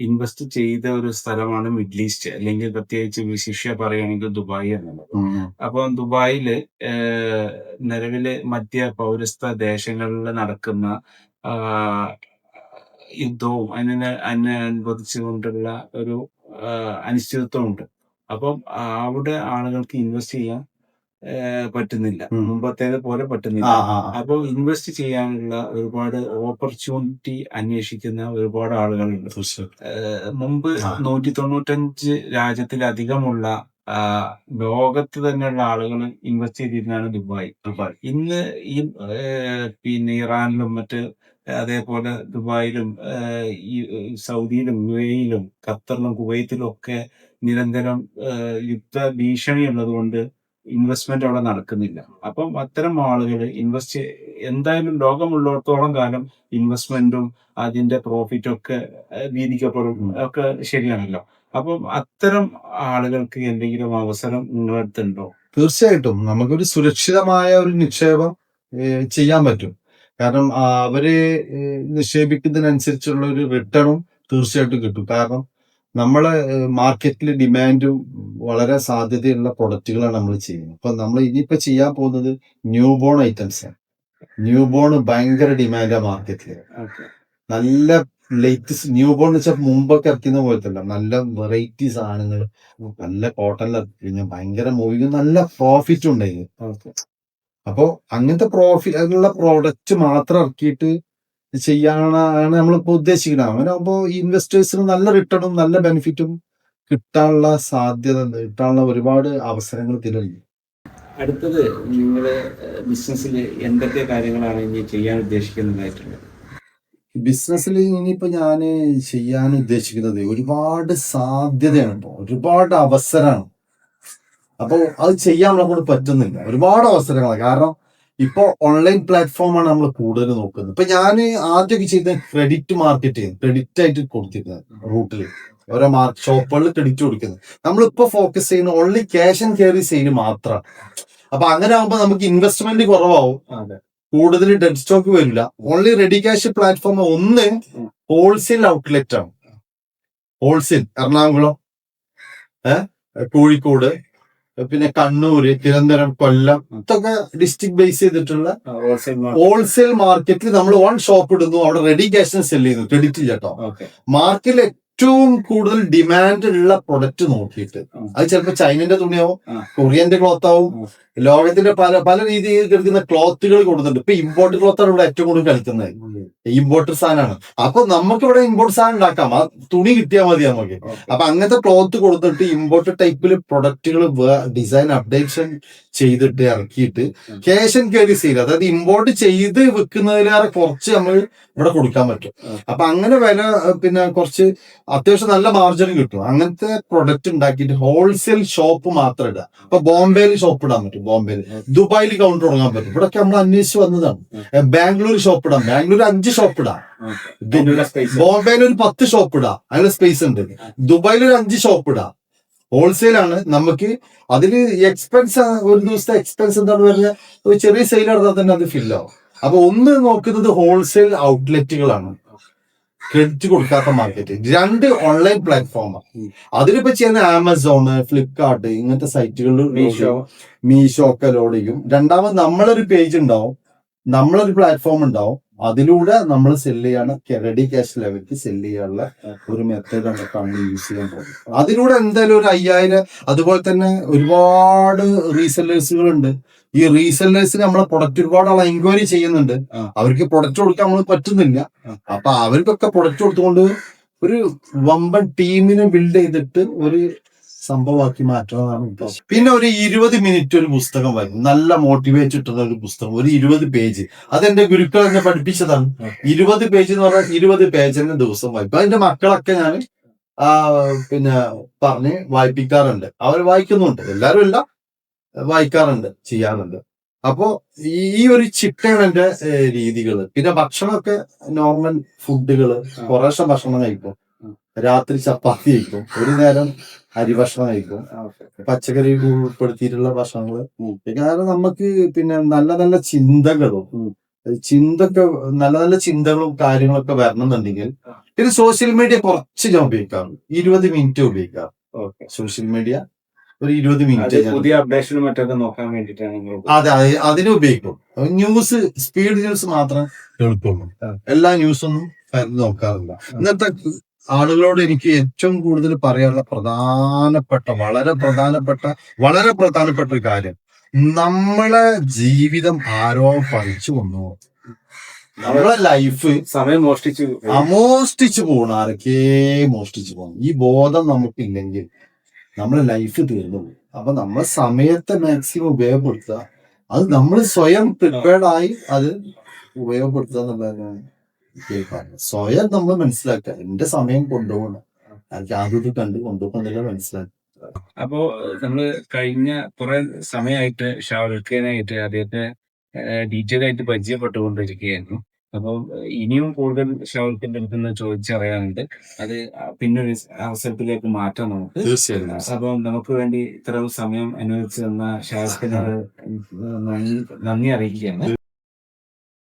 ഇൻവെസ്റ്റ് ചെയ്ത ഒരു സ്ഥലമാണ് മിഡിൽ ഈസ്റ്റ്, അല്ലെങ്കിൽ പ്രത്യേകിച്ച് വിശിഷ്യ പറയുകയാണെങ്കിൽ ദുബായ് എന്നുള്ളത്. അപ്പൊ ദുബായില് നിലവില് മധ്യ പൗരസ്ത്യ ദേശങ്ങളിൽ നടക്കുന്ന യുദ്ധവും അനുബന്ധിച്ചുകൊണ്ടുള്ള ഒരു അനിശ്ചിതത്വം ഉണ്ട്. അപ്പം അവിടെ ആളുകൾക്ക് ഇൻവെസ്റ്റ് ചെയ്യാൻ പറ്റുന്നില്ല, ഉം. മുമ്പത്തേത് പോലെ പറ്റുന്നില്ല. അപ്പോൾ ഇൻവെസ്റ്റ് ചെയ്യാനുള്ള ഒരുപാട് ഓപ്പർച്യൂണിറ്റി അന്വേഷിക്കുന്ന ഒരുപാട് ആളുകളുണ്ട്. മുമ്പ് 195 രാജ്യത്തിലധികമുള്ള ആ, ലോകത്ത് തന്നെയുള്ള ആളുകൾ ഇൻവെസ്റ്റ് ചെയ്തിരുന്നതാണ് ദുബായ്. ഇന്ന് ഈ പിന്നെ ഇറാനിലും മറ്റ് അതേപോലെ ദുബായിലും ഈ സൗദിയിലും UAE-യിലും ഖത്തറിലും കുവൈത്തിലും ഒക്കെ നിരന്തരം യുദ്ധ ഭീഷണി ഉള്ളത് കൊണ്ട് ഇൻവെസ്റ്റ്മെന്റ് അവിടെ നടക്കുന്നില്ല. അപ്പം അത്തരം ആളുകൾ ഇൻവെസ്റ്റ് എന്തായാലും ലോകമുള്ളിടത്തോളം കാലം ഇൻവെസ്റ്റ്മെന്റും അതിന്റെ പ്രോഫിറ്റും ഒക്കെ വീതിക്കപ്പെടും, ഒക്കെ ശരിയാണല്ലോ. അപ്പം അത്തരം ആളുകൾക്ക് എന്തെങ്കിലും അവസരം നിങ്ങളുടെ അടുത്തുണ്ടോ? തീർച്ചയായിട്ടും നമുക്കൊരു സുരക്ഷിതമായ ഒരു നിക്ഷേപം ചെയ്യാൻ പറ്റും. കാരണം അവര് നിക്ഷേപിക്കുന്നതിനനുസരിച്ചുള്ള ഒരു റിട്ടേണും തീർച്ചയായിട്ടും കിട്ടും. കാരണം നമ്മളെ മാർക്കറ്റിൽ ഡിമാൻഡും വളരെ സാധ്യതയുള്ള പ്രൊഡക്റ്റുകളാണ് നമ്മൾ ചെയ്യുന്നത്. അപ്പൊ നമ്മൾ ഇനിയിപ്പോ ചെയ്യാൻ പോകുന്നത് ന്യൂ ബോൺ ഐറ്റംസ് ആണ്. ന്യൂ ബോൺ ഭയങ്കര ഡിമാൻഡാണ് മാർക്കറ്റില്. നല്ല ലേറ്റസ്റ്റ് ന്യൂ ബോൺ എന്ന് വെച്ചാൽ മുമ്പൊക്കെ ഇറക്കുന്ന പോലത്തല്ല, നല്ല വെറൈറ്റി സാധനങ്ങൾ, നല്ല കോട്ടണിൽ ഇറക്കി ഭയങ്കര മൂവിങ്, നല്ല പ്രോഫിറ്റ് ഉണ്ടായി. അപ്പോ അങ്ങനത്തെ പ്രോഫിറ്റ് ഉള്ള പ്രോഡക്റ്റ് മാത്രം ഇറക്കിയിട്ട് ചെയ്യാനാണ് നമ്മളിപ്പോ ഉദ്ദേശിക്കുന്നത്. അങ്ങനെ ആകുമ്പോ ഇൻവെസ്റ്റേഴ്സിന് നല്ല റിട്ടേണും നല്ല ബെനിഫിറ്റും കിട്ടാനുള്ള സാധ്യത ഉണ്ട്, കിട്ടാനുള്ള ഒരുപാട് അവസരങ്ങൾ ഇതിലുണ്ട്. അടുത്തത് നിങ്ങളുടെ ബിസിനസ്സിൽ എന്തൊക്കെ കാര്യങ്ങളാണ് ഇനി ചെയ്യാൻ ഉദ്ദേശിക്കുന്നതായിട്ടുള്ളത്? ബിസിനസ്സിൽ ഇനിയിപ്പോ ഞാൻ ചെയ്യാൻ ഉദ്ദേശിക്കുന്നത് ഒരുപാട് സാധ്യതയാണ്, ഇപ്പൊ ഒരുപാട് അവസരമാണ്. അപ്പൊ അത് ചെയ്യാൻ നമ്മളെ കൊണ്ട് പറ്റുന്നില്ല, ഒരുപാട് അവസരങ്ങളാണ്. കാരണം ഇപ്പൊ ഓൺലൈൻ പ്ലാറ്റ്ഫോമാണ് നമ്മൾ കൂടുതൽ നോക്കുന്നത്. ഇപ്പൊ ഞാൻ ആദ്യമൊക്കെ ചെയ്ത ക്രെഡിറ്റ് മാർക്കറ്റിംഗ്, ക്രെഡിറ്റ് ആയിട്ട് കൊടുത്തിരുന്നത് റൂട്ടിൽ ഓരോ ഷോപ്പുകളിൽ ക്രെഡിറ്റ് കൊടുക്കുന്നത്. നമ്മളിപ്പോ ഫോക്കസ് ചെയ്യുന്ന only cash and carry sale മാത്രമാണ്. അപ്പൊ അങ്ങനെ ആകുമ്പോൾ നമുക്ക് ഇൻവെസ്റ്റ്മെന്റ് കുറവാവും, കൂടുതൽ ഡെഡ് സ്റ്റോക്ക് വരില്ല. ഓൺലി റെഡി ക്യാഷ് പ്ലാറ്റ്ഫോം ഒന്ന് ഹോൾസെയിൽ ഔട്ട്ലെറ്റ് ആണ്. ഹോൾസെയിൽ എറണാകുളം, കോഴിക്കോട്, പിന്നെ കണ്ണൂര്, തിരുവനന്തപുരം, കൊല്ലം, ഇതൊക്കെ ഡിസ്ട്രിക്ട് ബേസ് ചെയ്തിട്ടുള്ള ഹോൾസെയിൽ മാർക്കറ്റിൽ നമ്മൾ വൺ ഷോപ്പ് ഇടുന്നു, അവിടെ റെഡി ക്യാഷിന് സെല് ചെയ്യുന്നു, ക്രെഡിറ്റ് ഇല്ല കേട്ടോ. മാർക്കറ്റിൽ ഏറ്റവും കൂടുതൽ ഡിമാൻഡ് ഉള്ള പ്രൊഡക്റ്റ് നോക്കിയിട്ട്, അത് ചിലപ്പോൾ ചൈനന്റെ തുണിയാവും, കൊറിയന്റെ ക്ലോത്ത് ആവും, ലോകത്തിന്റെ പല പല രീതിയിൽ കിടക്കുന്ന ക്ലോത്തുകൾ കൊടുക്കുന്നുണ്ട്. ഇപ്പൊ ഇമ്പോർട്ട് ക്ലോത്താണ് ഇവിടെ ഏറ്റവും കൂടുതൽ കളിക്കുന്നത്, ഇമ്പോർട്ടഡ് സാധനമാണ്. അപ്പൊ നമുക്ക് ഇവിടെ ഇമ്പോർട്ട് സാധനം ഉണ്ടാക്കാം, ആ തുണി കിട്ടിയാൽ മതി നമുക്ക്. അപ്പൊ അങ്ങനത്തെ ക്ലോത്ത് കൊടുത്തിട്ട് ഇമ്പോർട്ട് ടൈപ്പിൽ പ്രൊഡക്റ്റുകൾ ഡിസൈൻ അപ്ഡേഷൻ ചെയ്തിട്ട് ഇറക്കിയിട്ട് ക്യാഷ് ആൻഡ് ക്യാരി സെയിൽ, അതായത് ഇമ്പോർട്ട് ചെയ്ത് വെക്കുന്നതിലേറെ കുറച്ച് നമ്മൾ ഇവിടെ കൊടുക്കാൻ പറ്റും. അപ്പൊ അങ്ങനെ വില പിന്നെ കുറച്ച് അത്യാവശ്യം നല്ല മാർജിൻ കിട്ടും. അങ്ങനത്തെ പ്രൊഡക്റ്റ് ഉണ്ടാക്കിയിട്ട് ഹോൾസെയിൽ ഷോപ്പ് മാത്രം ഇടുക. അപ്പൊ ബോംബെയിൽ ഷോപ്പ് ഇടാൻ പറ്റും, ബോംബെയിൽ, ദുബായിൽ കൗണ്ടർ തുടങ്ങാൻ പറ്റും. ഇവിടൊക്കെ നമ്മൾ അന്വേഷിച്ച് വന്നതാണ്. ബാംഗ്ലൂർ ഷോപ്പ് ഇടാം, ബാംഗ്ലൂർ 5 ഷോപ്പ് ഇടാം, ബോംബെയിൽ ഒരു 10 ഷോപ്പ് ഇടാം, അങ്ങനെ സ്പേസ് ഉണ്ട്. ദുബായിൽ ഒരു 5 ഷോപ്പ് ഇടാം. ഹോൾസെയിൽ ആണ്. നമുക്ക് അതില് എക്സ്പെൻസ്, ഒരു ദിവസത്തെ എക്സ്പെൻസ് എന്താണ് പറഞ്ഞാൽ ഒരു ചെറിയ സെയിൽ നടന്നാൽ തന്നെ അത് ഫില്ലാവും. അപ്പൊ ഒന്ന് നോക്കുന്നത് ഹോൾസെയിൽ ഔട്ട്ലെറ്റുകളാണ്, ക്രെഡിറ്റ് കൊടുക്കാത്ത മാർക്കറ്റ്. 2 ഓൺലൈൻ പ്ലാറ്റ്ഫോമാണ്. അതിലിപ്പോ ചെയ്യുന്ന ആമസോൺ, ഫ്ലിപ്കാർട്ട് ഇങ്ങനത്തെ സൈറ്റുകളിൽ മീഷോ ഒക്കെ ലോഡ് ചെയ്യും. രണ്ടാമത് നമ്മളൊരു പേജ് ഉണ്ടാവും, നമ്മളൊരു പ്ലാറ്റ്ഫോം ഉണ്ടാവും, അതിലൂടെ നമ്മൾ സെല് ചെയ്യാണ്, റെഡി ക്യാഷ് ലെവലിൽ സെല് ചെയ്യാനുള്ള ഒരു മെത്തേഡ് നമുക്കാണ് യൂസ് ചെയ്യാൻ പോകുന്നത്. അതിലൂടെ എന്തായാലും ഒരു 5000, അതുപോലെ തന്നെ ഒരുപാട് റീസെല്ലേഴ്സുകളുണ്ട്. ഈ റീസെല്ലേഴ്സിന് നമ്മളെ പ്രൊഡക്റ്റ് ഒരുപാട് ആളെ എൻക്വയറി ചെയ്യുന്നുണ്ട്, അവർക്ക് പ്രൊഡക്റ്റ് കൊടുക്കാൻ നമ്മൾ പറ്റുന്നില്ല. അപ്പൊ അവർക്കൊക്കെ പ്രൊഡക്റ്റ് കൊടുത്തുകൊണ്ട് ഒരു വമ്പൻ ടീമിനെ ബിൽഡ് ചെയ്തിട്ട് ഒരു സംഭവമാക്കി മാറ്റണമെന്നാണ് ഉദ്ദേശം. പിന്നെ ഒരു 20 മിനിറ്റ് ഒരു പുസ്തകം വായിക്കും, നല്ല മോട്ടിവേറ്റ് കിട്ടുന്ന ഒരു പുസ്തകം, ഒരു 20 പേജ്. അതെന്റെ ഗുരുക്കൾ എന്നെ പഠിപ്പിച്ചതാണ്. 20 പേജ് എന്ന് പറഞ്ഞാൽ 20 പേജ് തന്നെ ദിവസം വായിക്കും. അതിന്റെ മക്കളൊക്കെ ഞാൻ പിന്നെ പറഞ്ഞ് വായിപ്പിക്കാറുണ്ട്, അവർ വായിക്കുന്നുണ്ട്, എല്ലാരും ഇല്ല, വായിക്കാറുണ്ട്, ചെയ്യാറുണ്ട്. അപ്പോ ഈ ഒരു ചിട്ടയാണ് എന്റെ രീതികള്. പിന്നെ ഭക്ഷണമൊക്കെ നോർമൽ ഫുഡുകള്, കുറേശ്ശെ ഭക്ഷണം കഴിക്കും, രാത്രി ചപ്പാത്തി കഴിക്കും, ഒരു നേരം അരി ഭക്ഷണം കഴിക്കും, പച്ചക്കറി ഉൾപ്പെടുത്തിയിട്ടുള്ള ഭക്ഷണങ്ങള്. കാരണം നമുക്ക് പിന്നെ നല്ല നല്ല നല്ല നല്ല ചിന്തകളും കാര്യങ്ങളൊക്കെ വരണമെന്നുണ്ടെങ്കിൽ ഇത് സോഷ്യൽ മീഡിയ കുറച്ച് ഞാൻ ഉപയോഗിക്കാറുണ്ട്, 20 മിനിറ്റ് ഉപയോഗിക്കാം സോഷ്യൽ മീഡിയ, ഒരു 20 മിനിറ്റ് പുതിയ അപ്ഡേഷനും മറ്റൊക്കെ നോക്കാൻ വേണ്ടിയിട്ടാണ്. അതെ, അതിന് ഉപയോഗിക്കും. ന്യൂസ്, സ്പീഡ് ന്യൂസ് മാത്രം കേൾക്കുള്ളൂ, എല്ലാ ന്യൂസൊന്നും നോക്കാറില്ല. ഇന്നത്തെ ആളുകളോട് എനിക്ക് ഏറ്റവും കൂടുതൽ പറയാനുള്ള വളരെ പ്രധാനപ്പെട്ട ഒരു കാര്യം, നമ്മളെ ജീവിതം ആരോ പറിച്ചു കൊണ്ടു. നമ്മളെ ലൈഫ് സമയം മോഷ്ടിച്ചു മോഷ്ടിച്ചു പോകണം. ആരൊക്കെ മോഷ്ടിച്ചു പോകണം. ഈ ബോധം നമുക്കില്ലെങ്കിൽ നമ്മളെ ലൈഫ് തീർന്നു പോകും. അപ്പൊ നമ്മൾ സമയത്തെ മാക്സിമം ഉപയോഗപ്പെടുത്തുക. അത് നമ്മൾ സ്വയം പ്രിപ്പയർഡ് ആയി അത് ഉപയോഗപ്പെടുത്തുക എന്നുള്ളതാണ് സ്വയം നമ്മൾ മനസ്സിലാക്കുക. എന്റെ സമയം കൊണ്ടുപോകണം, എനിക്ക് ആദ്യം കണ്ട് കൊണ്ടുപോകുന്നില്ല മനസ്സിലാക്കുക. അപ്പോ നമ്മള് കഴിഞ്ഞ കുറെ സമയമായിട്ട് ഷാറുഖ് ഖാനായിട്ട് അദ്ദേഹത്തെ ഡീറ്റെയിൽ ആയിട്ട് പരിചയപ്പെട്ടുകൊണ്ടിരിക്കുകയായിരുന്നു. അപ്പോൾ ഇനിയും കൂടുതൽ ഷാറുഖിന്റെ അടുത്ത് നിന്ന് ചോദിച്ചറിയാനുണ്ട്. അത് പിന്നൊരു അവസരത്തിലേക്ക് മാറ്റാം നമുക്ക്. തീർച്ചയായും. അപ്പം നമുക്ക് വേണ്ടി ഇത്രയും സമയം അനുവദിച്ചു തന്ന ഷാറുഖിനോട് നന്ദി അറിയിക്കുകയാണ്.